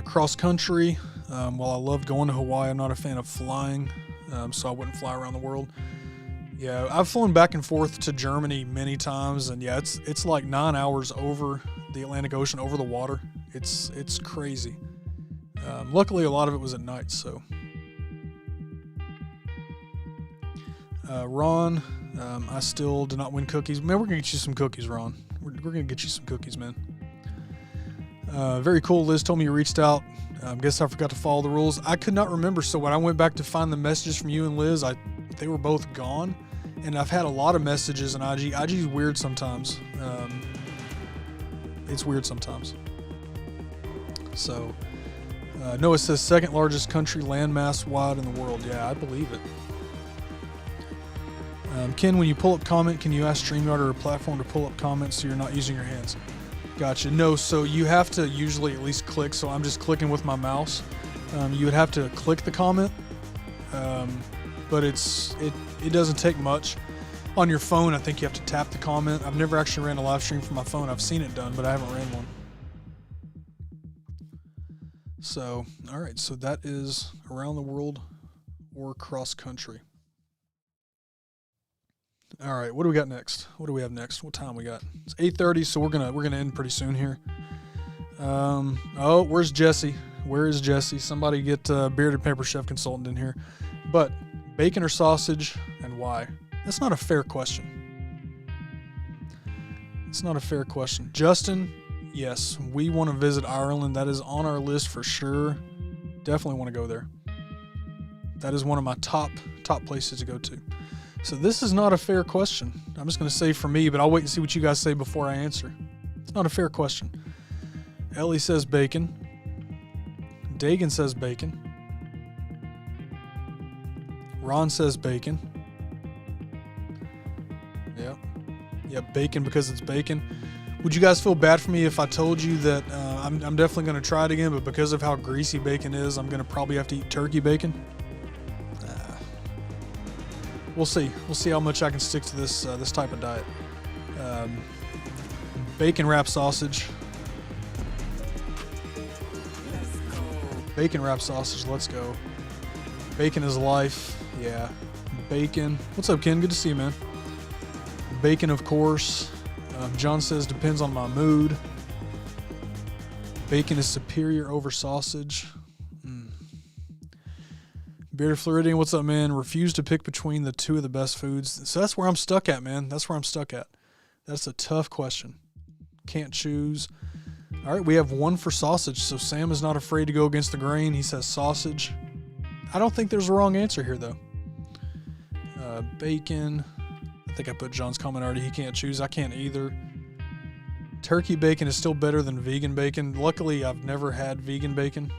Cross country. While I loved going to Hawaii, I'm not a fan of flying, so I wouldn't fly around the world. Yeah, I've flown back and forth to Germany many times, and yeah, it's like 9 hours over the Atlantic Ocean, over the water. It's crazy. Luckily, a lot of it was at night, so. Ron, I still did not win cookies. Man, we're going to get you some cookies, Ron. We're going to get you some cookies, man. Very cool. Liz told me you reached out. Guess I forgot to follow the rules. I could not remember, so when I went back to find the messages from you and Liz, they were both gone. And I've had a lot of messages in IG. IG is weird sometimes. It's weird sometimes. So, Noah says, second largest country landmass wide in the world. Yeah, I believe it. Ken, when you pull up comment, can you ask StreamYard or a platform to pull up comments so you're not using your hands? Gotcha. No, so you have to usually at least click, so I'm just clicking with my mouse. You would have to click the comment, but it doesn't take much. On your phone, I think you have to tap the comment. I've never actually ran a live stream from my phone. I've seen it done, but I haven't ran one. So, all right, so that is around the world or cross country. All right, what do we got next? What do we have next? What time we got? It's 8:30, so we're gonna end pretty soon here. Oh, where's Jesse? Where is Jesse? Somebody get Bearded Paper Chef Consultant in here. But bacon or sausage, and why? That's not a fair question. It's not a fair question. Justin, yes, we want to visit Ireland. That is on our list for sure. Definitely want to go there. That is one of my top places to go to. So this is not a fair question. I'm just going to say for me, but I'll wait and see what you guys say before I answer. It's not a fair question. Ellie says bacon. Dagan says bacon. Ron says bacon. Yep, bacon because it's bacon. Would you guys feel bad for me if I told you that I'm definitely going to try it again, but because of how greasy bacon is, I'm going to probably have to eat turkey bacon? We'll see. We'll see how much I can stick to this type of diet. Bacon wrap sausage. Bacon wrap sausage. Let's go. Bacon is life. Yeah. Bacon. What's up, Ken? Good to see you, man. Bacon, of course. John says depends on my mood. Bacon is superior over sausage. Bearded Floridian, what's up, man? Refuse to pick between the two of the best foods. So that's where I'm stuck at, man. That's where I'm stuck at. That's a tough question. Can't choose. All right, we have one for sausage. So Sam is not afraid to go against the grain. He says sausage. I don't think there's a wrong answer here, though. Bacon. I think I put John's comment already. He can't choose. I can't either. Turkey bacon is still better than vegan bacon. Luckily, I've never had vegan bacon.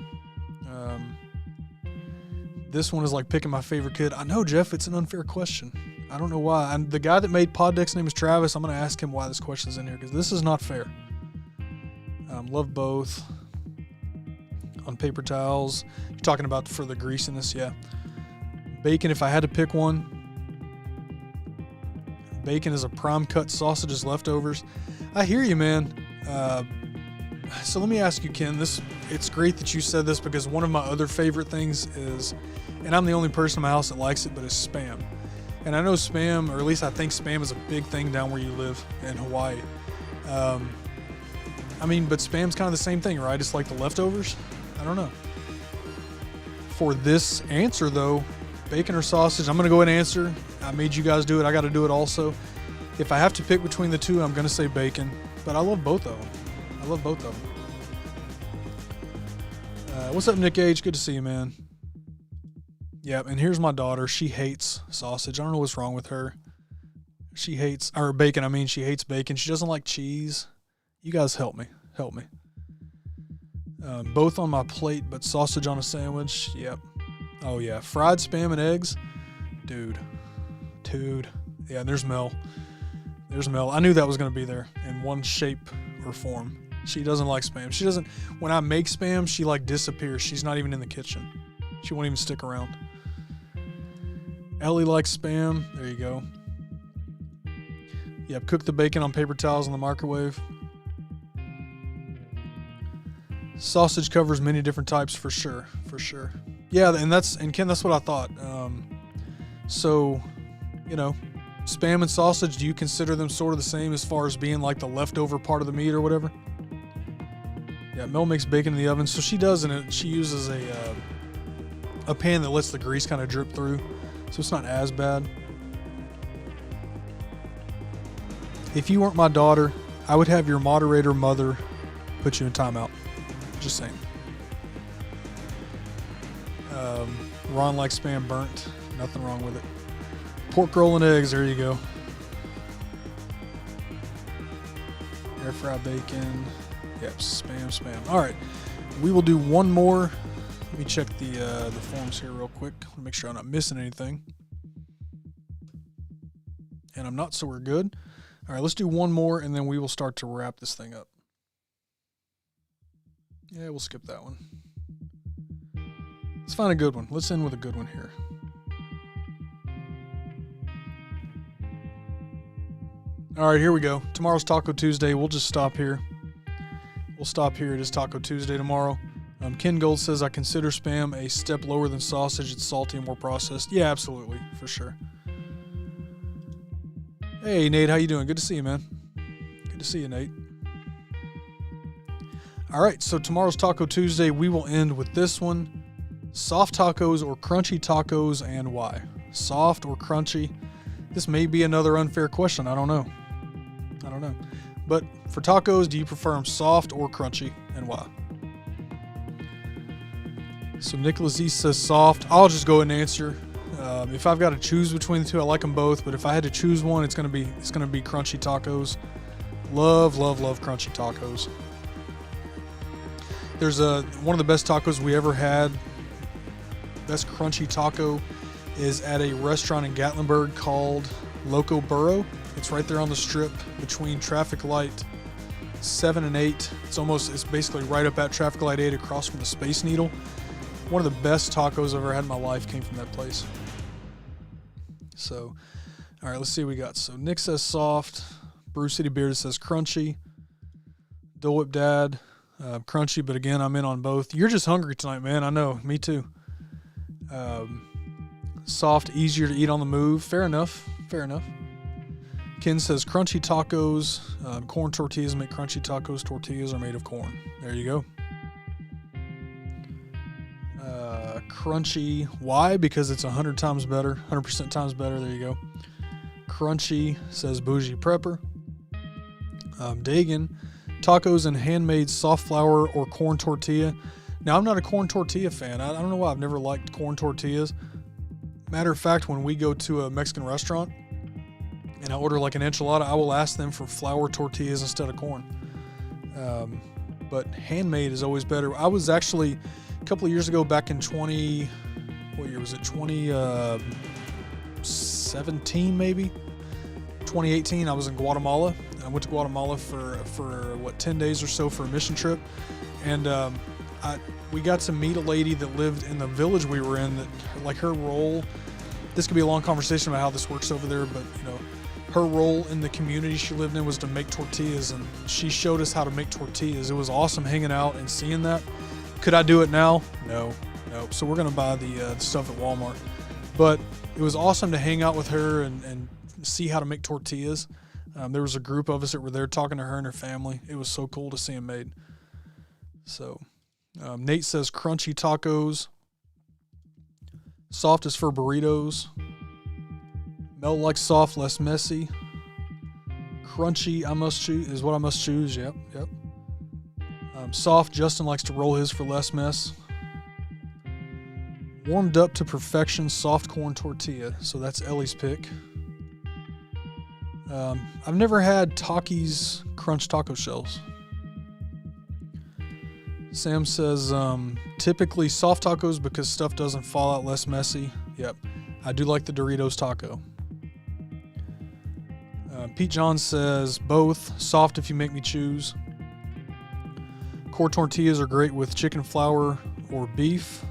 This one is like picking my favorite kid. I know, Jeff, it's an unfair question. I don't know why. And the guy that made Pod Deck's name is Travis. I'm going to ask him why this question's in here because this is not fair. Love both. On paper towels. You're talking about for the greasiness, yeah. Bacon, if I had to pick one. Bacon is a prime cut sausage's leftovers. I hear you, man. So let me ask you, Ken, it's great that you said this, because one of my other favorite things is, and I'm the only person in my house that likes it, but it's spam. And I know spam, or at least I think spam is a big thing down where you live in Hawaii. I mean, but spam's kind of the same thing, right? It's like the leftovers. I don't know. For this answer, though, bacon or sausage, I'm going to go ahead and answer. I made you guys do it. I got to do it also. If I have to pick between the two, I'm going to say bacon. But I love both of them. I love both of them. What's up, Nick H? Good to see you, man. Yeah, and here's my daughter. She hates sausage. I don't know what's wrong with her. She hates, or bacon, I mean. She hates bacon. She doesn't like cheese. You guys help me. Help me. Both on my plate, but sausage on a sandwich. Yep. Oh, yeah. Fried spam and eggs. Dude. Yeah, there's Mel. There's Mel. I knew that was going to be there in one shape or form. She doesn't like spam. She doesn't, when I make spam, she like disappears. She's not even in the kitchen. She won't even stick around. Ellie likes spam. There you go. Yep, cook the bacon on paper towels in the microwave. Sausage covers many different types for sure. Yeah, and Ken, that's what I thought. So, spam and sausage, do you consider them sort of the same as far as being like the leftover part of the meat or whatever? Yeah, Mel makes bacon in the oven. So she does, and she uses a pan that lets the grease kind of drip through, so it's not as bad. If you weren't my daughter, I would have your moderator mother put you in timeout. Just saying. Ron likes spam burnt. Nothing wrong with it. Pork roll and eggs. There you go. Air fry bacon. Yep, spam. All right, we will do one more. Let me check the forms here real quick. Make sure I'm not missing anything. And I'm not, so we're good. All right, let's do one more, and then we will start to wrap this thing up. Yeah, we'll skip that one. Let's find a good one. Let's end with a good one here. All right, here we go. Tomorrow's Taco Tuesday. We'll just stop here. We'll stop here. It is Taco Tuesday tomorrow. Ken Gold says, I consider spam a step lower than sausage. It's salty and more processed. Yeah, absolutely. For sure. Hey, Nate. How you doing? Good to see you, man. Good to see you, Nate. All right, so tomorrow's Taco Tuesday. We will end with this one. Soft tacos or crunchy tacos, and why? Soft or crunchy? This may be another unfair question. I don't know. But for tacos, do you prefer them soft or crunchy, and why? So Nicholas East says soft. I'll just go ahead and answer. If I've got to choose between the two, I like them both. But if I had to choose one, it's gonna be crunchy tacos. Love crunchy tacos. There's one of the best tacos we ever had. Best crunchy taco is at a restaurant in Gatlinburg called Loco Burro. It's right there on the strip between traffic light 7 and 8. It's basically right up at traffic light 8 across from the Space Needle. One of the best tacos I've ever had in my life came from that place. So, all right, let's see what we got. So Nick says soft. Brew City Beard says crunchy. Dole Whip Dad, crunchy, but again, I'm in on both. You're just hungry tonight, man. I know. Me too. Soft, easier to eat on the move. Fair enough. Ken says crunchy tacos. Corn tortillas make crunchy tacos. Tortillas are made of corn. There you go. Crunchy. Why? Because it's 100 times better. 100% times better. There you go. Crunchy, says Bougie Prepper. Dagan. Tacos and handmade soft flour or corn tortilla. Now, I'm not a corn tortilla fan. I don't know why. I've never liked corn tortillas. Matter of fact, when we go to a Mexican restaurant and I order like an enchilada, I will ask them for flour tortillas instead of corn. But handmade is always better. I was actually, a couple of years ago, back in 2017 maybe? 2018, I was in Guatemala. I went to Guatemala for 10 days or so for a mission trip. And we got to meet a lady that lived in the village we were in, that like her role, this could be a long conversation about how this works over there, but her role in the community she lived in was to make tortillas, and she showed us how to make tortillas. It was awesome hanging out and seeing that. Could I do it now? No. So we're gonna buy the stuff at Walmart. But it was awesome to hang out with her and see how to make tortillas. There was a group of us that were there talking to her and her family. It was so cool to see them made. So Nate says crunchy tacos. Soft is for burritos. Mel likes soft, less messy. Crunchy, is what I must choose. Yep. Soft, Justin likes to roll his for less mess. Warmed up to perfection, soft corn tortilla. So that's Ellie's pick. I've never had Takis crunch taco shells. Sam says, typically soft tacos because stuff doesn't fall out, less messy. Yep. I do like the Doritos taco. Pete John says, both. Soft if you make me choose. Core tortillas are great with chicken flour or beef.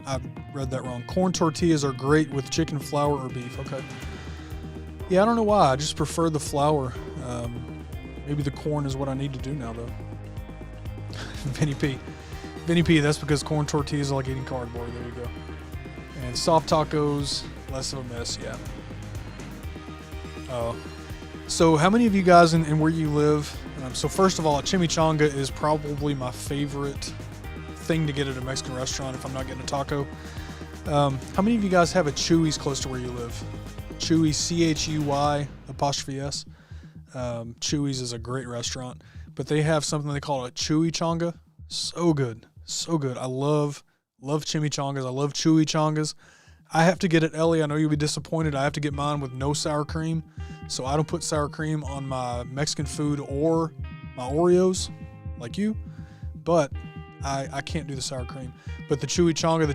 I read that wrong. Corn tortillas are great with chicken flour or beef. Okay. Yeah, I don't know why. I just prefer the flour. Maybe the corn is what I need to do now, though. Vinny P, that's because corn tortillas are like eating cardboard. There you go. And soft tacos, less of a mess, yeah. So how many of you guys in where you live, so first of all, a chimichanga is probably my favorite thing to get at a Mexican restaurant if I'm not getting a taco. How many of you guys have a Chuy's close to where you live? Chuy's, C-H-U-Y, apostrophe S. Chuy's is a great restaurant, but they have something they call a Chuychanga. So good. I love chimichangas. I love Chuychangas. I have to get it, Ellie. I know you'll be disappointed. I have to get mine with no sour cream. So I don't put sour cream on my Mexican food or my Oreos like you, but I can't do the sour cream. But the chimichanga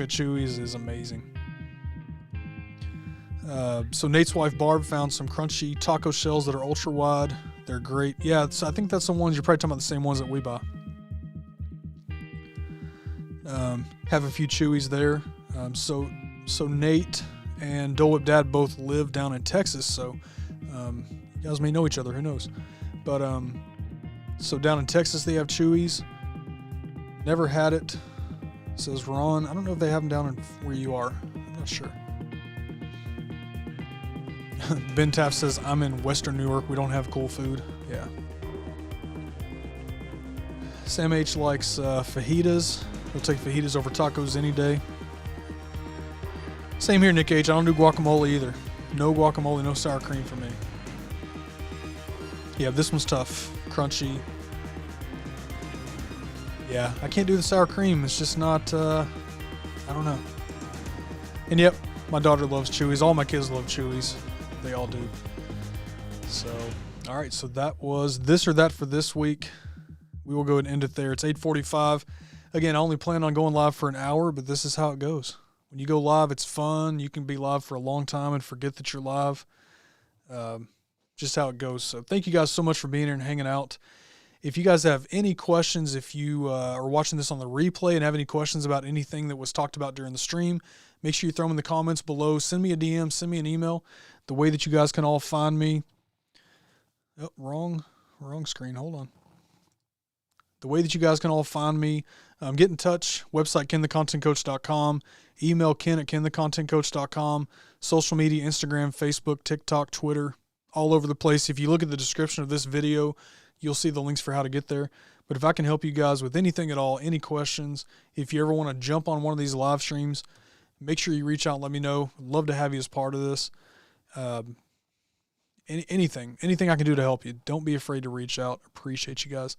at Chuy's is amazing. So Nate's wife Barb found some crunchy taco shells that are ultra wide. They're great. Yeah, I think that's the ones you're probably talking about, the same ones that we buy. Have a few Chuy's there. So Nate and Dole Whip Dad both live down in Texas, so you guys may know each other. Who knows? But so down in Texas they have Chuy's. Never had it, says Ron. I don't know if they have them down in where you are. I'm not sure. Ben Taft says, I'm in Western New York. We don't have cool food. Yeah. Sam H likes fajitas. He'll take fajitas over tacos any day. Same here, Nick H. I don't do guacamole either. No guacamole, no sour cream for me. Yeah, this one's tough. Crunchy. Yeah, I can't do the sour cream. It's just not, I don't know. And yep, my daughter loves Chuy's. All my kids love Chuy's. They all do. So, all right. So that was this or that for this week. We will go ahead and end it there. It's 8:45. Again, I only plan on going live for an hour, but this is how it goes. When you go live, it's fun. You can be live for a long time and forget that you're live. Just how it goes. So thank you guys so much for being here and hanging out. If you guys have any questions, if you are watching this on the replay and have any questions about anything that was talked about during the stream, make sure you throw them in the comments below. Send me a DM, send me an email. The way that you guys can all find me. Oh, wrong screen. Hold on. The way that you guys can all find me, get in touch. Website, kenthecontentcoach.com. Email Ken at kenthecontentcoach.com. Social media, Instagram, Facebook, TikTok, Twitter, all over the place. If you look at the description of this video, you'll see the links for how to get there. But if I can help you guys with anything at all, any questions, if you ever want to jump on one of these live streams, make sure you reach out and let me know. I'd love to have you as part of this. Anything I can do to help you. Don't be afraid to reach out. Appreciate you guys.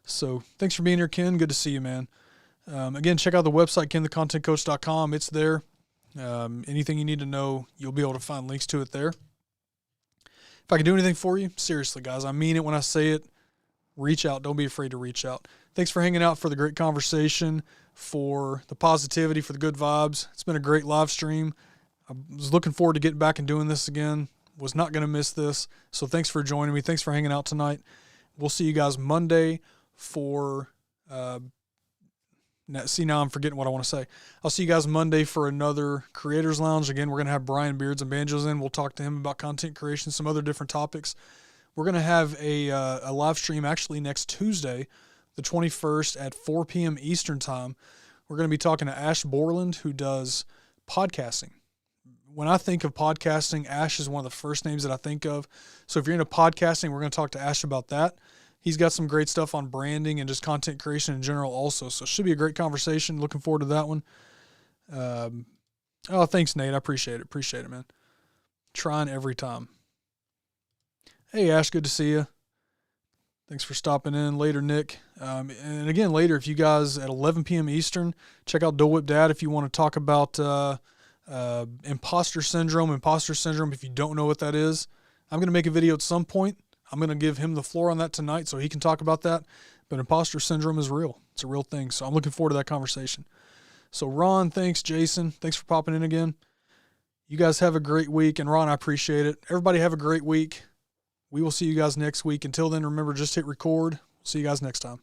So thanks for being here, Ken. Good to see you, man. Again, check out the website, kenthecontentcoach.com. It's there. Anything you need to know, you'll be able to find links to it there. If I can do anything for you, seriously, guys, I mean it when I say it. Reach out. Don't be afraid to reach out. Thanks for hanging out, for the great conversation, for the positivity, for the good vibes. It's been a great live stream. I was looking forward to getting back and doing this again. Was not going to miss this. So thanks for joining me. Thanks for hanging out tonight. We'll see you guys Monday for See, now I'm forgetting what I want to say. I'll see you guys Monday for another Creators Lounge. Again, we're going to have Brian Beards and Banjos in. We'll talk to him about content creation, some other different topics. We're going to have a live stream actually next Tuesday, the 21st at 4 p.m. Eastern Time. We're going to be talking to Ash Borland, who does podcasting. When I think of podcasting, Ash is one of the first names that I think of. So if you're into podcasting, we're going to talk to Ash about that. He's got some great stuff on branding and just content creation in general also. So it should be a great conversation. Looking forward to that one. Thanks, Nate. I appreciate it. Appreciate it, man. Trying every time. Hey, Ash, good to see you. Thanks for stopping in. Later, Nick. And again, later, if you guys at 11 p.m. Eastern, check out Dole Whip Dad if you want to talk about imposter syndrome. If you don't know what that is, I'm going to make a video at some point. I'm going to give him the floor on that tonight so he can talk about that. But imposter syndrome is real. It's a real thing. So I'm looking forward to that conversation. So Ron, thanks. Jason, thanks for popping in again. You guys have a great week. And Ron, I appreciate it. Everybody have a great week. We will see you guys next week. Until then, remember, just hit record. See you guys next time.